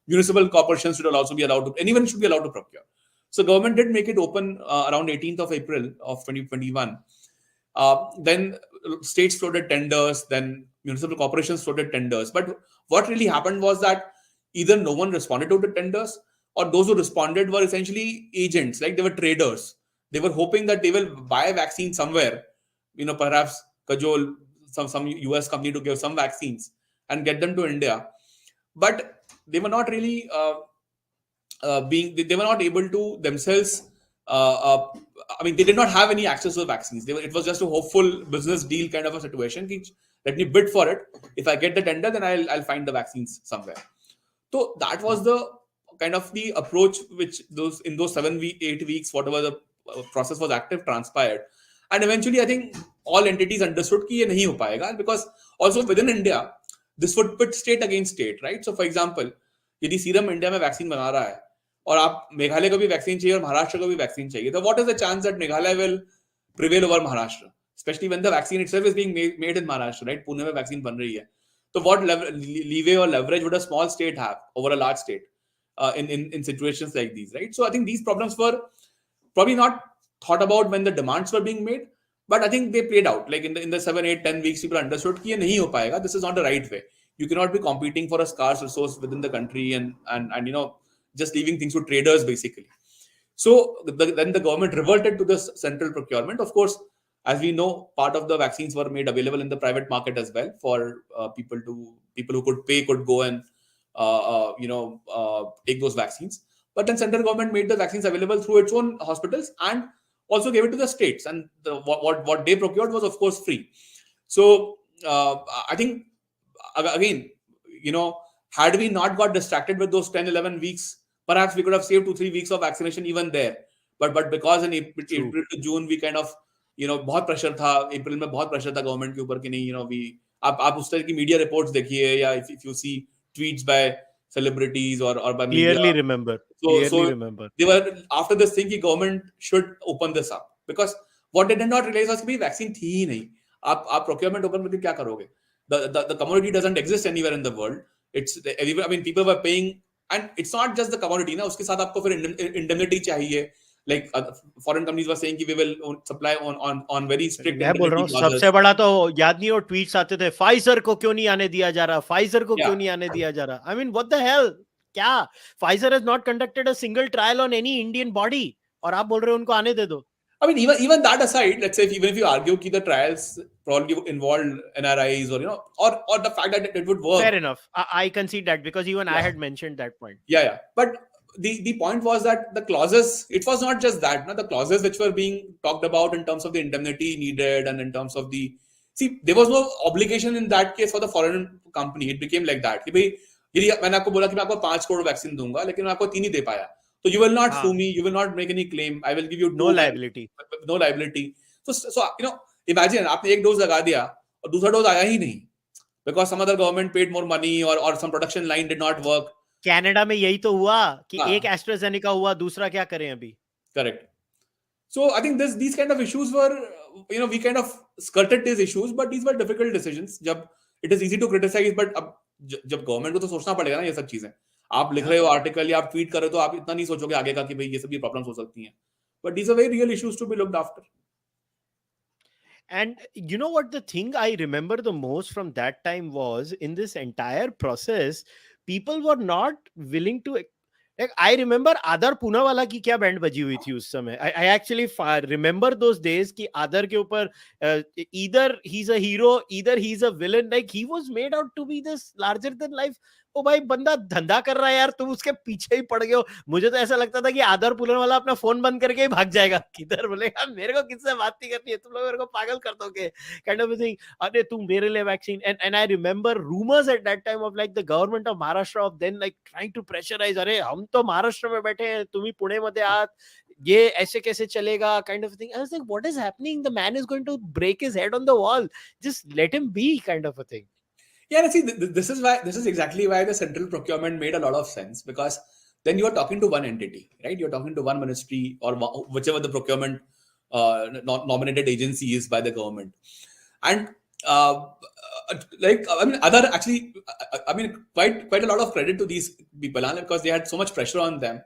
Municipal corporations should also be allowed to. Anyone should be allowed to procure. So government did make it open around 18th of April of 2021. Then states floated tenders. Then municipal corporations floated tenders. But what really happened was that either no one responded to the tenders, or those who responded were essentially agents, like they were traders. They were hoping that they will buy a vaccine somewhere, perhaps cajole some US company to give some vaccines and get them to India. But they were not really they were not able to themselves. They did not have any access to vaccines. It was just a hopeful business deal kind of a situation. Let me bid for it. If I get the tender, then I'll find the vaccines somewhere. So that was the kind of the approach which in those 8 weeks, whatever the process was active, transpired. And eventually, I think all entities understood कि ये नहीं हो पाएगा, because also within India, this would put state against state, right? So for example, यदि serum India में vaccine बना रहा है और आप मेघालय को भी वैक्सीन चाहिए और महाराष्ट्र को भी वैक्सीन चाहिए, तो what is the chance that Meghalaya will prevail over Maharashtra, especially when the vaccine itself is being made in Maharashtra, right? Pune में वैक्सीन बन रही है. So what leeway or leverage would a small state have over a large state in situations like these, right? So I think these problems were probably not thought about when the demands were being made, but I think they played out. Like in the 7, 8, 10 weeks, people understood कि ये नहीं हो पाएगा. This is not the right way. You cannot be competing for a scarce resource within the country and just leaving things to traders basically. So then the government reverted to this central procurement. Of course, as we know, part of the vaccines were made available in the private market as well for people who could pay could go and take those vaccines. But then central government made the vaccines available through its own hospitals and also gave it to the states. And what they procured was, of course, free. So I think, again, had we not got distracted with those 10, 11 weeks, perhaps we could have saved 2-3 weeks of vaccination even there. But because in April to June, we kind of, बहुत pressure था. अप्रैल में बहुत pressure था government के ऊपर कि नहीं, आप उस तरह की मीडिया रिपोर्ट्स देखिए, या if you see tweets by celebrities or by media. Clearly remember. They were after this thing कि government should open this up, because what they did not realize was कि vaccine थी ही नहीं. आप procurement open करके क्या करोगे? The commodity doesn't exist anywhere in the world. It's everywhere. People were paying, and it's not just the commodity ना, उसके साथ आपको फिर indemnity चाहिए. Like foreign companies were saying कि we will supply on very strict. मैं बोल रहा हूँ सबसे बड़ा तो याद नहीं, और ट्वीट्स आते थे, फाइजर को क्यों नहीं आने दिया जा रहा, फाइजर को क्यों नहीं आने दिया जा रहा. what the hell, क्या Pfizer has not conducted a single trial on any Indian body, और आप बोल रहे हो उनको आने दे दो. Even that aside, let's say even if you argue that the trials probably involved NRIs or the fact that it would work. Fair enough. I concede that, because even I had mentioned that point. Yeah. But the point was that the clauses, it was not just that. The clauses which were being talked about in terms of the indemnity needed and in terms of there was no obligation in that case for the foreign company. It became like that. कि भाई मैंने आपको बोला कि मैं आपको 5 crore vaccine दूंगा, लेकिन मैं आपको 3 ही दे पाया. So you will not sue me. You will not make any claim. I will give you no liability. No liability. So imagine आपने एक डोज लगा दिया और दूसरा डोज आया ही नहीं, because some other government paid more money or some production line did not work. Canada में यही तो हुआ कि एक एस्ट्राजेनेका हुआ, दूसरा क्या करें अभी. Correct. So I think these kind of issues were, we kind of skirted these issues, but these were difficult decisions. जब it is easy to criticize, but अब जब गवर्नमेंट को तो सोचना पड़ेगा ना ये सब चीजें. आप लिख रहे हो आर्टिकल या आप ट्वीट कर रहे हो, तो आप इतना नहीं सोचोगे आगे का कि भाई ये सब प्रॉब्लम्स हो सकती हैं. But these are very real issues to be looked after. And you know what the thing I remember the most from that time was, in this entire process, people were not willing to. Like, I remember Adar Poonawala की क्या band बजी हुई थी उस समय. I actually remember those days कि Adar के ऊपर either he's a hero, either he's a villain. Like, he was made out to be this larger than life. ओ भाई बंदा धंधा कर रहा है यार, तुम उसके पीछे ही पड़ गए हो. मुझे तो ऐसा लगता था कि आदर पूनवाला अपना फोन बंद करके ही भाग जाएगा, किधर बोलेगा मेरे को किससे बात नहीं करनी है, तुम लोग मेरे को पागल कर दोगे, काइंड ऑफ थिंग. अरे तुम मेरे लिए vaccine. And I remember rumours at that time of like the government of Maharashtra of then like trying to pressurise, अरे हम तो महाराष्ट्र में बैठे हैं, तुम्ही पुणे मध्ये आहात, ये ऐसे कैसे चलेगा, kind of thing. I was like what is happening, the man is going to break his head on the wall, just let him be, kind of a thing. Yeah, see, this is exactly why the central procurement made a lot of sense, because then you are talking to one entity, right? You're talking to one ministry or whichever the procurement nominated agencies by the government. And uh, like I mean, other actually, I mean, quite a lot of credit to these people, because they had so much pressure on them,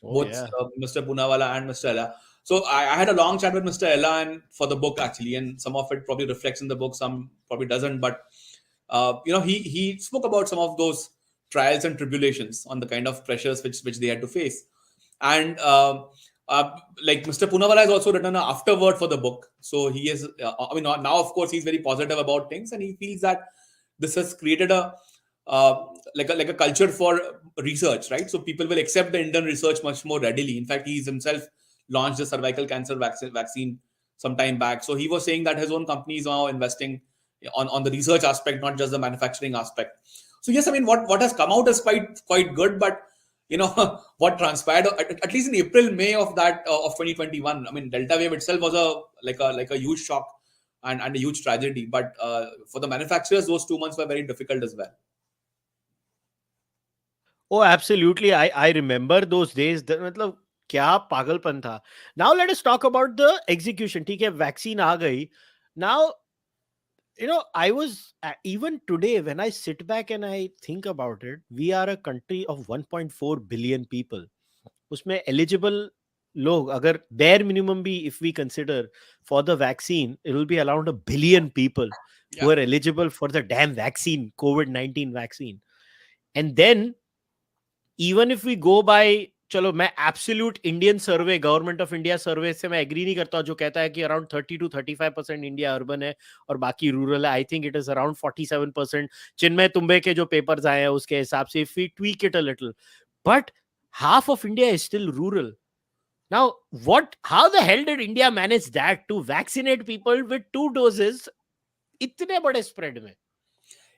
Oh both yeah. Mr. Poonawalla and Mr. Ella. So I had a long chat with Mr. Ella and for the book actually, and some of it probably reflects in the book, some probably doesn't. But he spoke about some of those trials and tribulations on the kind of pressures which they had to face. And like Mr. Poonawalla has also written an afterword for the book. So he is, I mean, now of course he's very positive about things, and he feels that this has created a like a culture for research, right? So people will accept the Indian research much more readily. In fact, he's himself launched the cervical cancer vaccine some time back. So he was saying that his own company is now investing on the research aspect, not just the manufacturing aspect. So yes, I mean, what has come out is quite good, but what transpired at least in April, May of that of 2021. I mean, Delta wave itself was a huge shock and a huge tragedy. But for the manufacturers, those 2 months were very difficult as well. Oh, absolutely. I remember those days. मतलब क्या पागलपन था. Now let us talk about the execution. ठीक है, vaccine आ गई. Now, I was even today when I sit back and I think about it, we are a country of 1.4 billion people. उसमें eligible लोग अगर bare minimum भी if we consider for the vaccine, it will be around a billion people who Yeah. are eligible for the damn vaccine, COVID-19 vaccine. And then even if we go by, चलो मैं absolute Indian survey, government of India survey से मैं agree नहीं करता जो कहता है कि अराउंड 30 to 35% इंडिया अर्बन है और बाकी रूरल है. I think it is around 47%. Chinmay Tumbe के जो पेपर्स आए हैं उसके हिसाब से if we tweak it a little, but half of India is still rural. Now, how the hell did India manage that to vaccinate people with 2 doses इतने बड़े spread में?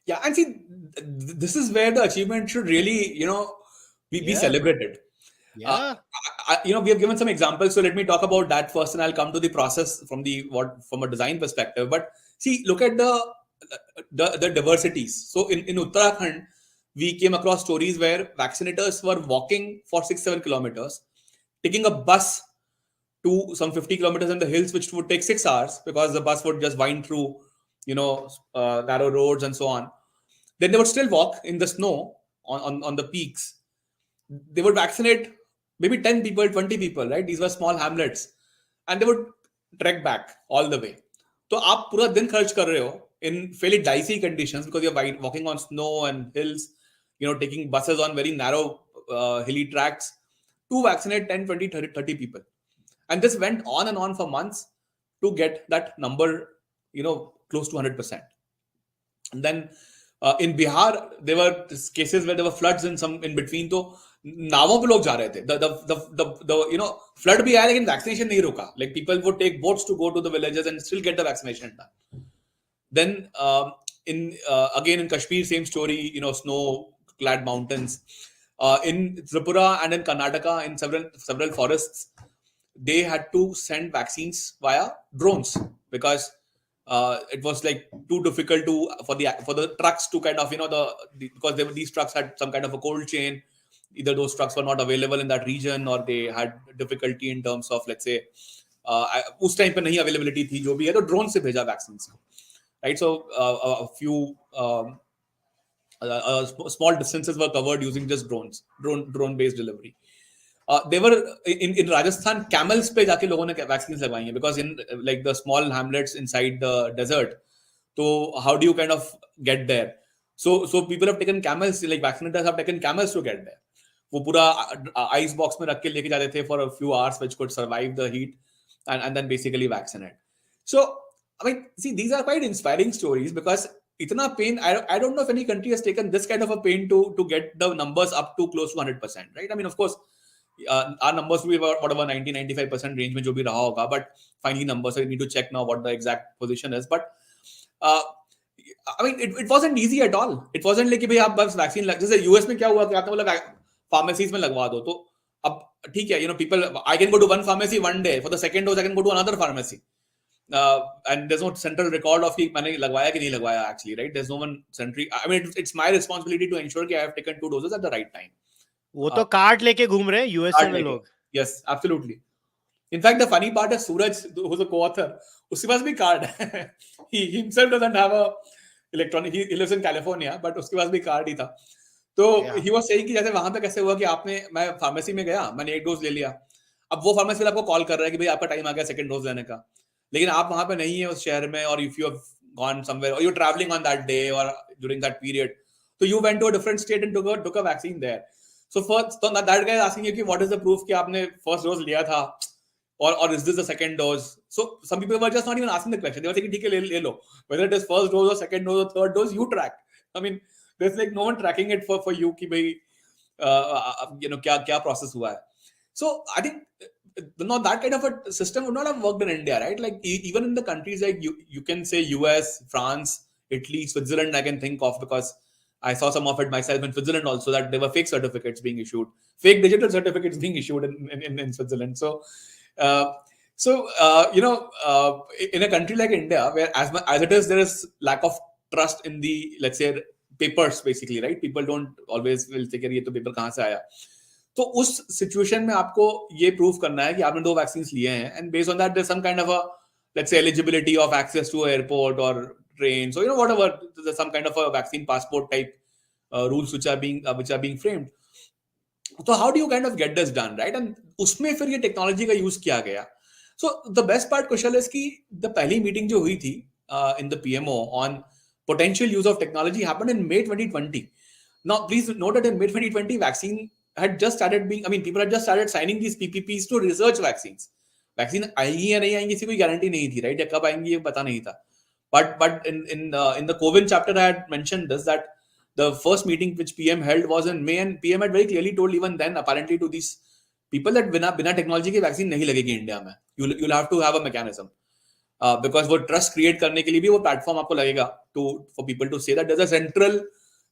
Yeah, and see, this is where the achievement should really, be Yeah, celebrated. Uh, yeah. we have given some examples, so let me talk about that first, and I'll come to the process from a design perspective. But see, look at the diversities. So in Uttarakhand, we came across stories where vaccinators were walking for 6-7 kilometers, taking a bus to some 50 kilometers in the hills, which would take 6 hours because the bus would just wind through, narrow roads and so on. Then they would still walk in the snow on the peaks. They would vaccinate maybe 10 people, 20 people, right? These were small hamlets. And they would trek back all the way. So आप पूरा दिन खर्च कर रहे हो in fairly dicey conditions because you're walking on snow and hills, taking buses on very narrow hilly tracks to vaccinate 10, 20, 30 people. And this went on and on for months to get that number, close to 100%. And then in Bihar, there were cases where there were floods in between. So नावों पे लोग जा रहे थे. The flood भी आया लेकिन vaccination नहीं रुका. Like people would take boats to go to the villages and still get the vaccination done. Then again in Kashmir, same story. Snow-clad mountains. In Tripura and in Karnataka, in several forests, they had to send vaccines via drones because it was like too difficult for the trucks to kind of because these trucks had some kind of a cold chain. Either those trucks were not available in that region or they had difficulty in terms of, let's say, उस time पे नहीं availability थी जो भी है तो drone से भेजा vaccines, right? So a few small distances were covered using just drone based delivery. They were in Rajasthan, camels पे जाके लोगों ने vaccines लगवाई हैं because in like the small hamlets inside the desert. So how do you kind of get there? So people have taken camels, like vaccinators have taken camels to get there. वो पूरा ice box में रख के लेके जाते थे for a few hours, which could survive the heat and then basically vaccinate. So I mean, see, these are quite inspiring stories because itna pain. I don't know if any country has taken this kind of a pain to get the numbers up to close to 100%, right? I mean, of course, our numbers will be about whatever 90-95% range में जो भी रहा होगा, but finally numbers, so we need to check now what the exact position is. But I mean, it wasn't easy at all. It wasn't like कि भाई आप बस vaccine जैसे यूएस में क्या हुआ कि आपने बोला फार्मेसीज में लगवा दो तो अब ठीक है, people, I can go to one pharmacy one day, for the second dose I can go to another pharmacy, and there's no central record of कि मैंने लगवाया कि नहीं लगवाया actually, right? There's no one central. I mean, it's my responsibility to ensure कि I have taken 2 doses at the right time. वो तो card लेके घूम रहे हैं यूएसए में लोग. Yes, absolutely. In fact the funny part है सूरज who's a co-author, उसके पास भी कार्ड है. He himself doesn't have a electronic, he lives in California, but उसके पास भी कार्ड ही था. तो Yeah. ही वाज सेइंग कि जैसे वहां पे कैसे हुआ कि आपने, मैं फार्मेसी में गया, मैंने एक डोज ले लिया, अब वो फार्मेसी वाला आपको कॉल कर रहा है कि भाई आपका टाइम आ गया सेकंड डोज लेने का, लेकिन आप वहां पे नहीं है उस शहर में, और if you have gone somewhere और you travelling on that day और ड्यूरिंग दैट पीरियड, तो you went to a different state and took a vaccine there. So first, so that guy is asking you कि what is the proof कि आपने first dose लिया था, or is this the second dose? So some people were just not even asking the question. They were thinking, ठीक है ले लो, whether it is first dose or second dose or third dose, you track. I mean, there's like no one tracking it for you कि भाई क्या process हुआ है. So I think not that kind of a system would not have worked in India, right? Like even in the countries like you can say US, France, Italy, Switzerland, I can think of, because I saw some of it myself in Switzerland also, that there were fake certificates being issued, fake digital certificates being issued in Switzerland. So, uh, in a country like India, where as it is, there is lack of trust in the, let's say, papers, basically, right? People don't always will say ये तो paper कहाँ से आया. तो उस situation में आपको ये प्रूव करना है कि आपने 2 वैक्सीन लिए हैं, and based on that there some kind of a, let's say, eligibility of access to airport और train, so whatever, some kind of a vaccine passport type rules which are being framed. So how do you kind of get this done, right? And उसमें फिर ये technology का use किया गया. So the best part, Kushal, is कि the पहली meeting जो हुई थी in the PMO on potential use of technology happened in May 2020. Now, please note that in May 2020, vaccine had just started being, I mean, people had just started signing these PPPs to research vaccines. Vaccine आएंगी या नहीं आएंगी इसकी कोई guarantee नहीं थी, right? या कब आएंगी ये पता नहीं था. But in the COVID chapter, I had mentioned this, that the first meeting which PM held was in May, and PM had very clearly told even then, apparently, to these people that बिना technology के vaccine नहीं लगेगी India में. You'll have to have a mechanism. Because वो trust create करने के लिए भी वो प्लेटफॉर्म आपको लगेगा for people to say that there's a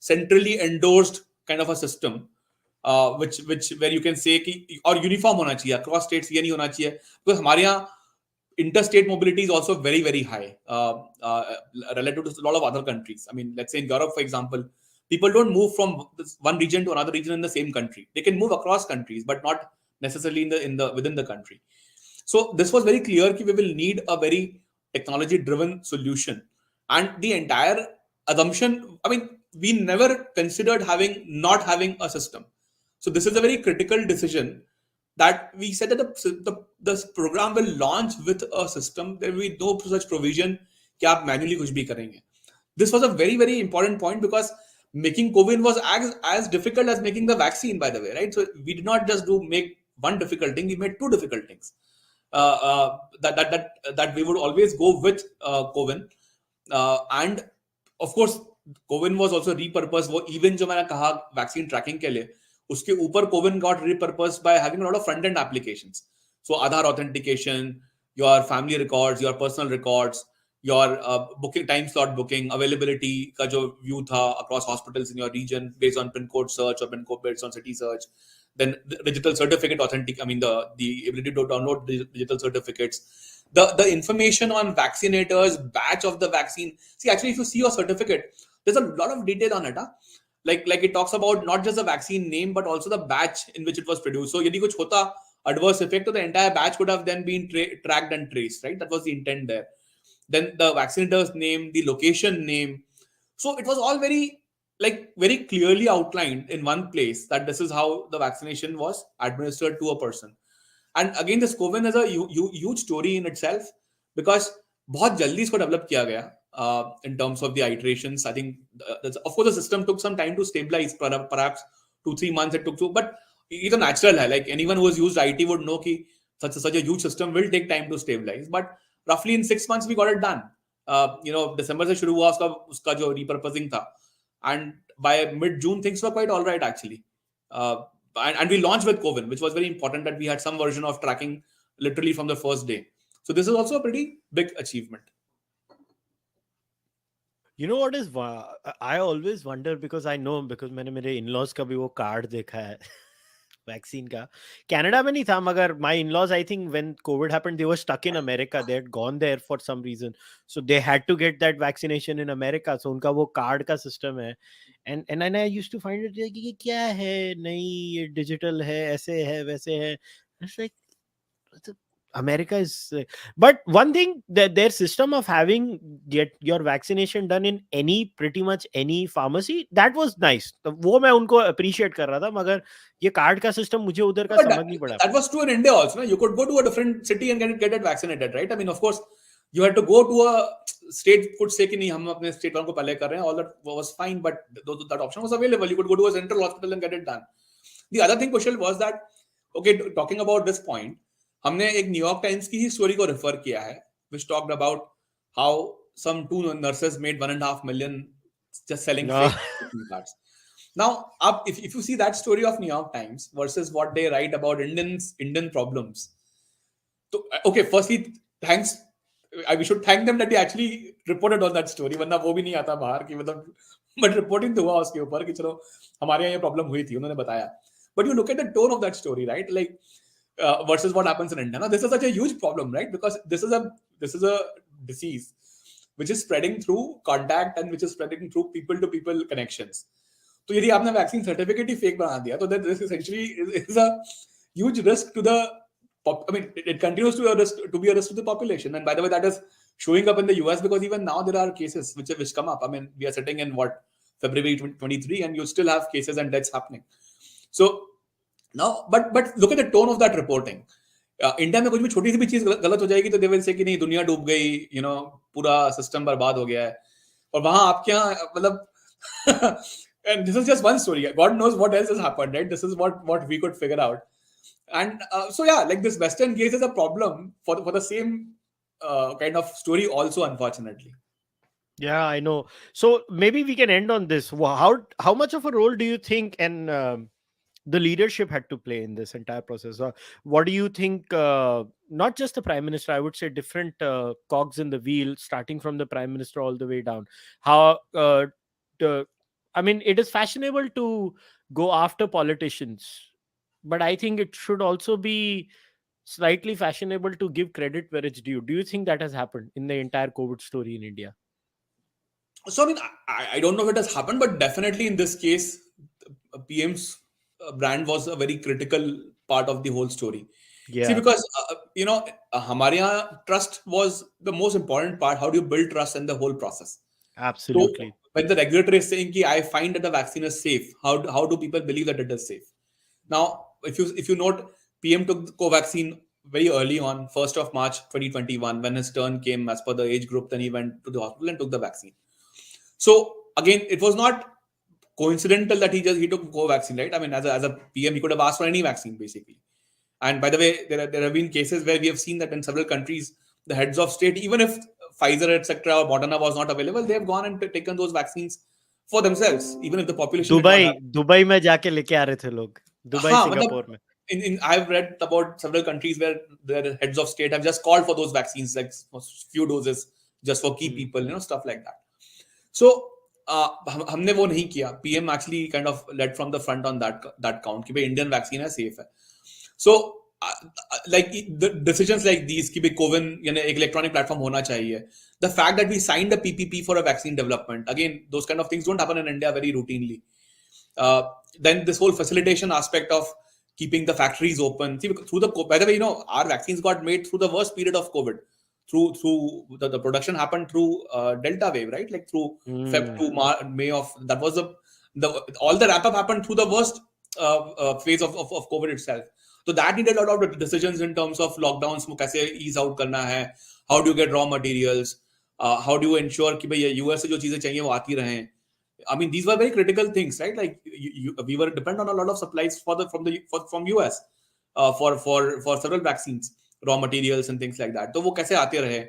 centrally endorsed kind of a system, which where you can say कि, और यूनिफॉर्म होना चाहिए अक्रॉस स्टेट्स, ये नहीं होना चाहिए, because हमारे यहाँ interstate mobility is also very, very high relative to a lot of other countries. I mean, let's say in Europe, for example, people don't move from one region to another region in the same country. They can move across countries, but not necessarily within the country. So this was very clear that we will need a very technology-driven solution. And the entire assumption, I mean, we never considered not having a system. So this is a very critical decision, that we said that the program will launch with a system. There will be no such provision कि आप manually कुछ भी करेंगे. This was a very, very important point, because making COVID was as difficult as making the vaccine, by the way, right? So we did not just make one difficult thing; we made 2 difficult things. That we would always go with COVID, and of course, COVID was also repurposed. वो even जो मैंने कहा vaccine tracking के लिए, उसके ऊपर COVID got repurposed by having a lot of front end applications. So Aadhaar authentication, your family records, your personal records, your booking, time slot booking, availability का जो view था across hospitals in your region based on pin code search or pin code based on city search. Then the digital certificate I mean the ability to download digital certificates. The information on vaccinators, batch of the vaccine. See, actually, if you see your certificate, there's a lot of detail on it. Huh? Like it talks about not just the vaccine name, but also the batch in which it was produced. So यदि कुछ होता adverse effect, so the entire batch could have then been tracked and traced, right? That was the intent there. Then the vaccinator's name, the location name. So it was all very clearly outlined in one place, that this is how the vaccination was administered to a person. And again, this COVID is a huge story in itself, because बहुत जल्दी इसको develop किया गया in terms of the iterations. I think, of course, the system took some time to stabilize, perhaps 2-3 months it took to, but it's a natural है. Like anyone who has used IT would know कि such a huge system will take time to stabilize. But roughly in 6 months we got it done. December से शुरू हुआ उसका जो repurposing था, and by mid June things were quite all right actually. And we launched with COVID, which was very important, that we had some version of tracking literally from the first day. So this is also a pretty big achievement. You know what is I always wonder, because I know, because मैंने मेरे in-laws का भी वो card देखा है vaccine का. Canada में नहीं था, मगर my in-laws, I think when COVID happened, they were stuck in America. They had gone there for some reason, so they had to get that vaccination in America. So उनका वो card का system है. And I used to find it like, ये क्या है, नहीं ये digital है, ऐसे है वैसे है. It's like, America is, but one thing that their system of having get your vaccination done in any pretty much any pharmacy, that was nice. तो वो मैं उनको appreciate कर रहा था, मगर ये कार्ड का system मुझे उधर का But समझ नहीं पड़ा. that was true in India also. No? You could go to a different city and get it vaccinated, right? I mean, of course, you had to go to a state could say कि नहीं हम अपने state वालों को पहले कर रहे हैं. All that was fine, but that option was available. You could go to a central hospital and get it done. The other thing, Kushal, was that okay, talking about this point, हमने एक New York times की ही story को refer किया है, which talked about how some two nurses made 1.5 million just selling fake vaccine cards. Now, if you see that story of New York Times versus what they write about Indian problems, so okay, firstly, thanks. We should thank them that they actually reported on that story. वरना वो भी नहीं आता बाहर कि मतलब, but reporting तो हुआ उसके ऊपर कि चलो हमारे यहाँ ये problem हुई थी, उन्होंने बताया. But you look at the tone of that story, right? Like versus what happens in India. Now, this is such a huge problem, right? Because this is a disease which is spreading through contact and which is spreading through people-to-people connections. तो यदि आपने vaccine certificate ही fake बना दिया तो this essentially is a huge risk to the I mean it continues to be a risk to the population, and by the way that is showing up in the US because even now there are cases which come up. I mean we are sitting in what February 2023 and you still have cases and deaths happening. So now but look at the tone of that reporting. India में कुछ भी छोटी सी भी चीज गलत हो जाएगी तो दे विल से कि नहीं दुनिया डूब गई, यू नो पूरा सिस्टम बर्बाद हो गया है. और वहां आपके यहाँ मतलब and this is just one story. God knows what else has happened, right? This is what we could figure out. And so yeah, like this Western gaze is a problem for the same kind of story also, unfortunately. Yeah, I know. So maybe we can end on this. How much of a role do you think and the leadership had to play in this entire process? What do you think? Not just the prime minister, I would say different cogs in the wheel, starting from the prime minister all the way down. How? I mean, it is fashionable to go after politicians, but I think it should also be slightly fashionable to give credit where it's due. Do you think that has happened in the entire COVID story in India? So I mean, I don't know if it has happened, but definitely in this case, PM's brand was a very critical part of the whole story. See, Yeah, because हमारे यहाँ trust was the most important part. How do you build trust in the whole process? So absolutely. when the regulator is saying कि I find that the vaccine is safe, how do people believe that it is safe? Now, if you note, PM took the Covaxin very early on, 1st of March 2021, when his turn came as per the age group. Then he went to the hospital and took the vaccine. So again, it was not coincidental that he took Covaxin, right? I mean, as a PM, he could have asked for any vaccine basically. And by the way, there have been cases where we have seen that in several countries, the heads of state, even if Pfizer, etc., or Moderna was not available, they have gone and taken those vaccines for themselves, even if the population did not have. Dubai में जाके लेके आ रहे थे लोग, Dubai हाँ, Singapore में. I've read about several countries where their heads of state have just called for those vaccines, like few doses, just for key people, stuff like that. So हमने वो नहीं किया. PM actually kind of led from the front on that count कि भाई Indian vaccine है, safe है. So like the decisions like these कि भाई COVIN यानी एक electronic platform होना चाहिए. The fact that we signed a PPP for a vaccine development, again, those kind of things don't happen in India very routinely. Then this whole facilitation aspect of keeping the factories open. See, by the way, our vaccines got made through the worst period of COVID. Through the production happened through Delta wave, right? Like through Feb to May of that was all the wrap up happened through the worst phase of COVID itself. So that needed a lot of decisions in terms of lockdowns. कैसे ease out करना है? How do you get raw materials? How do you ensure कि भाई US से जो चीजें चाहिए वो आती रहें? I mean, these were very critical things, right? Like we were dependent on a lot of supplies from US for several vaccines, raw materials and things like that. तो वो कैसे आते रहे?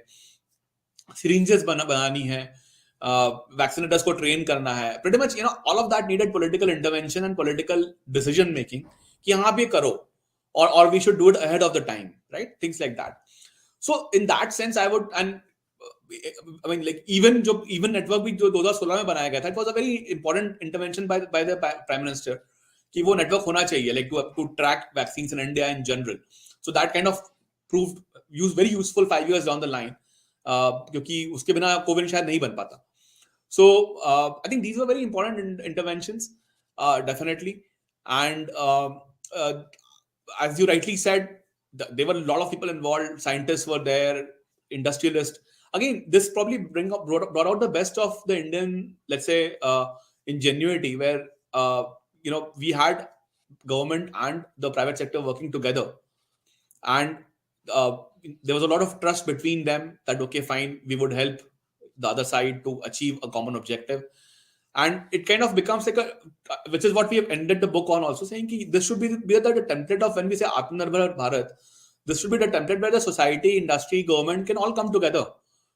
Syringes बनानी है, vaccinators को train करना है. Pretty much, all of that needed political intervention and political decision making. कि हाँ आप ये करो, or we should do it ahead of the time, right? Things like that. So in that sense, I mean, like even network भी जो 2016 में बनाया गया था, it was a very important intervention by the prime minister कि वो network होना चाहिए, like to track vaccines in India in general. So that kind of proved very useful 5 years down the line, क्योंकि उसके बिना कोविन शायद नहीं बन पाता. So I think these were very important interventions, definitely. And as you rightly said, there were a lot of people involved. Scientists were there, industrialists. Again, this probably brought out the best of the Indian, let's say, ingenuity, where we had government and the private sector working together, and uh, there was a lot of trust between them that okay, fine, we would help the other side to achieve a common objective. And it kind of becomes like a, which is what we have ended the book on also, saying ki this should be the template of when we say Atmanirbhar Bharat. This should be the template where the society, industry, government can all come together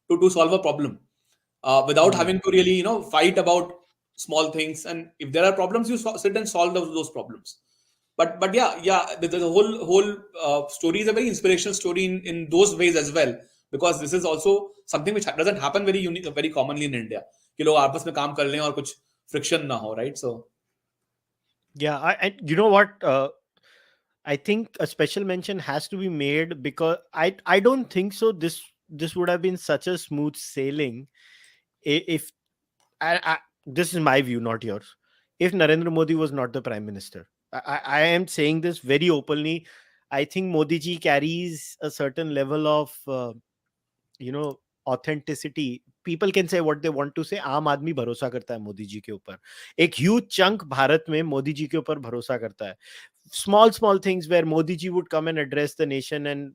to solve a problem, without Hmm. having to really fight about small things. And if there are problems, you sit and solve those problems. But yeah, there's a whole story is a very inspirational story in those ways as well, because this is also something which doesn't happen very unique, very commonly in India, कि लोग आपस में काम कर लें और कुछ friction ना हो, right? So Yeah, and you know what? I think a special mention has to be made because I don't think so. This would have been such a smooth sailing if this is my view, not yours. If Narendra Modi was not the prime minister, I am saying this very openly. I think Modi ji carries a certain level of you know authenticity. People can say what they want to say. आम आदमी भरोसा करता है मोदी जी के ऊपर. एक huge chunk Bharat में मोदी जी के ऊपर भरोसा करता है. Small things where Modi ji would come and address the nation, and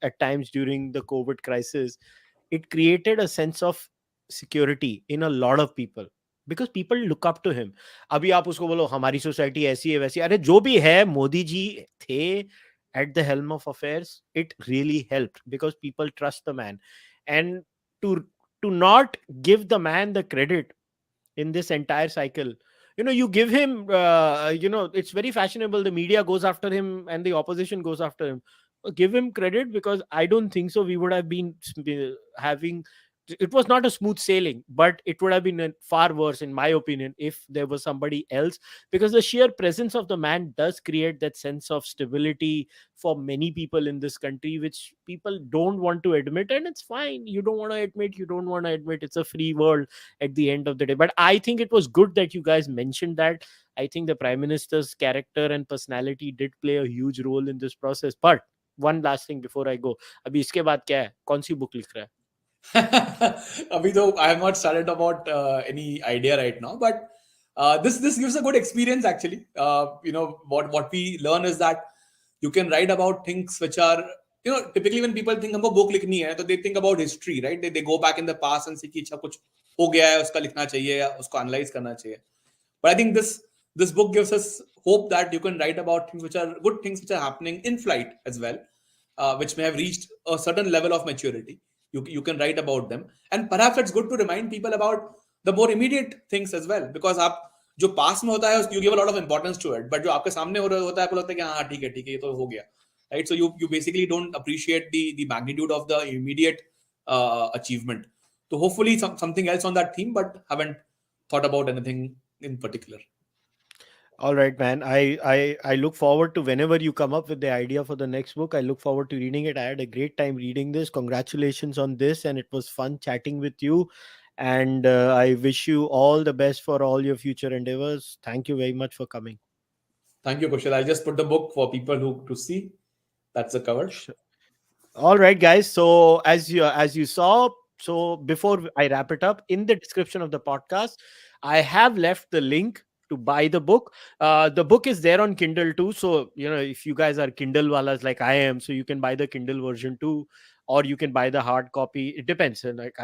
at times during the COVID crisis, it created a sense of security in a lot of people because people look up to him. अभी आप उसको बोलो हमारी society ऐसी है वैसी, अरे जो भी है मोदी जी थे at the helm of affairs. It really helped because people trust the man. And to not give the man the credit in this entire cycle, you give him it's very fashionable, the media goes after him and the opposition goes after him. Give him credit, because I don't think so we would have been having, it was not a smooth sailing, but it would have been far worse in my opinion if there was somebody else, because the sheer presence of the man does create that sense of stability for many people in this country, which people don't want to admit. And it's fine, you don't want to admit, you don't want to admit, it's a free world at the end of the day. But I think it was good that you guys mentioned that. I think the prime minister's character and personality did play a huge role in this process. But one last thing before I go, अभी इसके बाद क्या है, कौन सी book लिख रहा है? Abhi though I have not started about any idea right now, but this gives a good experience actually. What we learn is that you can write about things which are, typically when people think हमको book लिखनी है, तो they think about history, right? They go back in the past and say कि अच्छा कुछ हो गया है, उसका लिखना चाहिए या उसको analyze करना चाहिए. But I think this book gives us hope that you can write about things which are good things which are happening in flight as well, which may have reached a certain level of maturity. You can write about them, and perhaps it's good to remind people about the more immediate things as well, because आप जो पास में होता है you give a lot of importance to it, but जो आपके सामने हो रहा होता है आपको लगता है कि हाँ ठीक है ये तो हो गया, right? So you basically don't appreciate the magnitude of the immediate achievement. So hopefully something else on that theme, but haven't thought about anything in particular. All right, man. I look forward to whenever you come up with the idea for the next book. I look forward to reading it. I had a great time reading this. Congratulations on this, and it was fun chatting with you. And I wish you all the best for all your future endeavors. Thank you very much for coming. Thank you, Kushal. I just put the book for people who to see. That's the cover. Sure. All right, guys. So as you saw, so before I wrap it up, in the description of the podcast, I have left the link to buy the book. The book is there on Kindle too. So if you guys are Kindle walas like I am, so you can buy the Kindle version too, or you can buy the hard copy. It depends. And like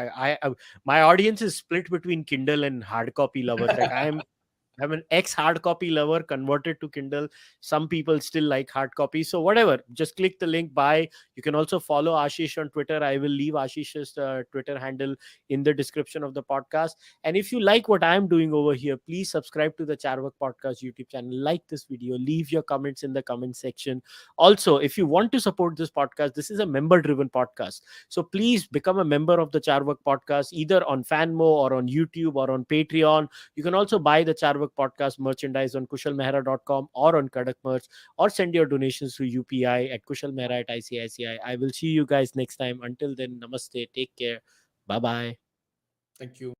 my audience is split between Kindle and hard copy lovers. Like I'm an ex hard copy lover converted to Kindle. Some people still like hard copy. So whatever, just click the link, buy. You can also follow Ashish on Twitter. I will leave Ashish's Twitter handle in the description of the podcast. And if you like what I'm doing over here, please subscribe to the Cārvāka podcast YouTube channel. Like this video, leave your comments in the comment section. Also, if you want to support this podcast, this is a member driven podcast. So please become a member of the Cārvāka podcast either on Fanmo or on YouTube or on Patreon. You can also buy the Cārvāka podcast merchandise on kushalmehra.com or on Kadak Merch, or send your donations through UPI at kushalmehra at ICICI. I will see you guys next time. Until then, namaste. Take care. Bye bye. Thank you.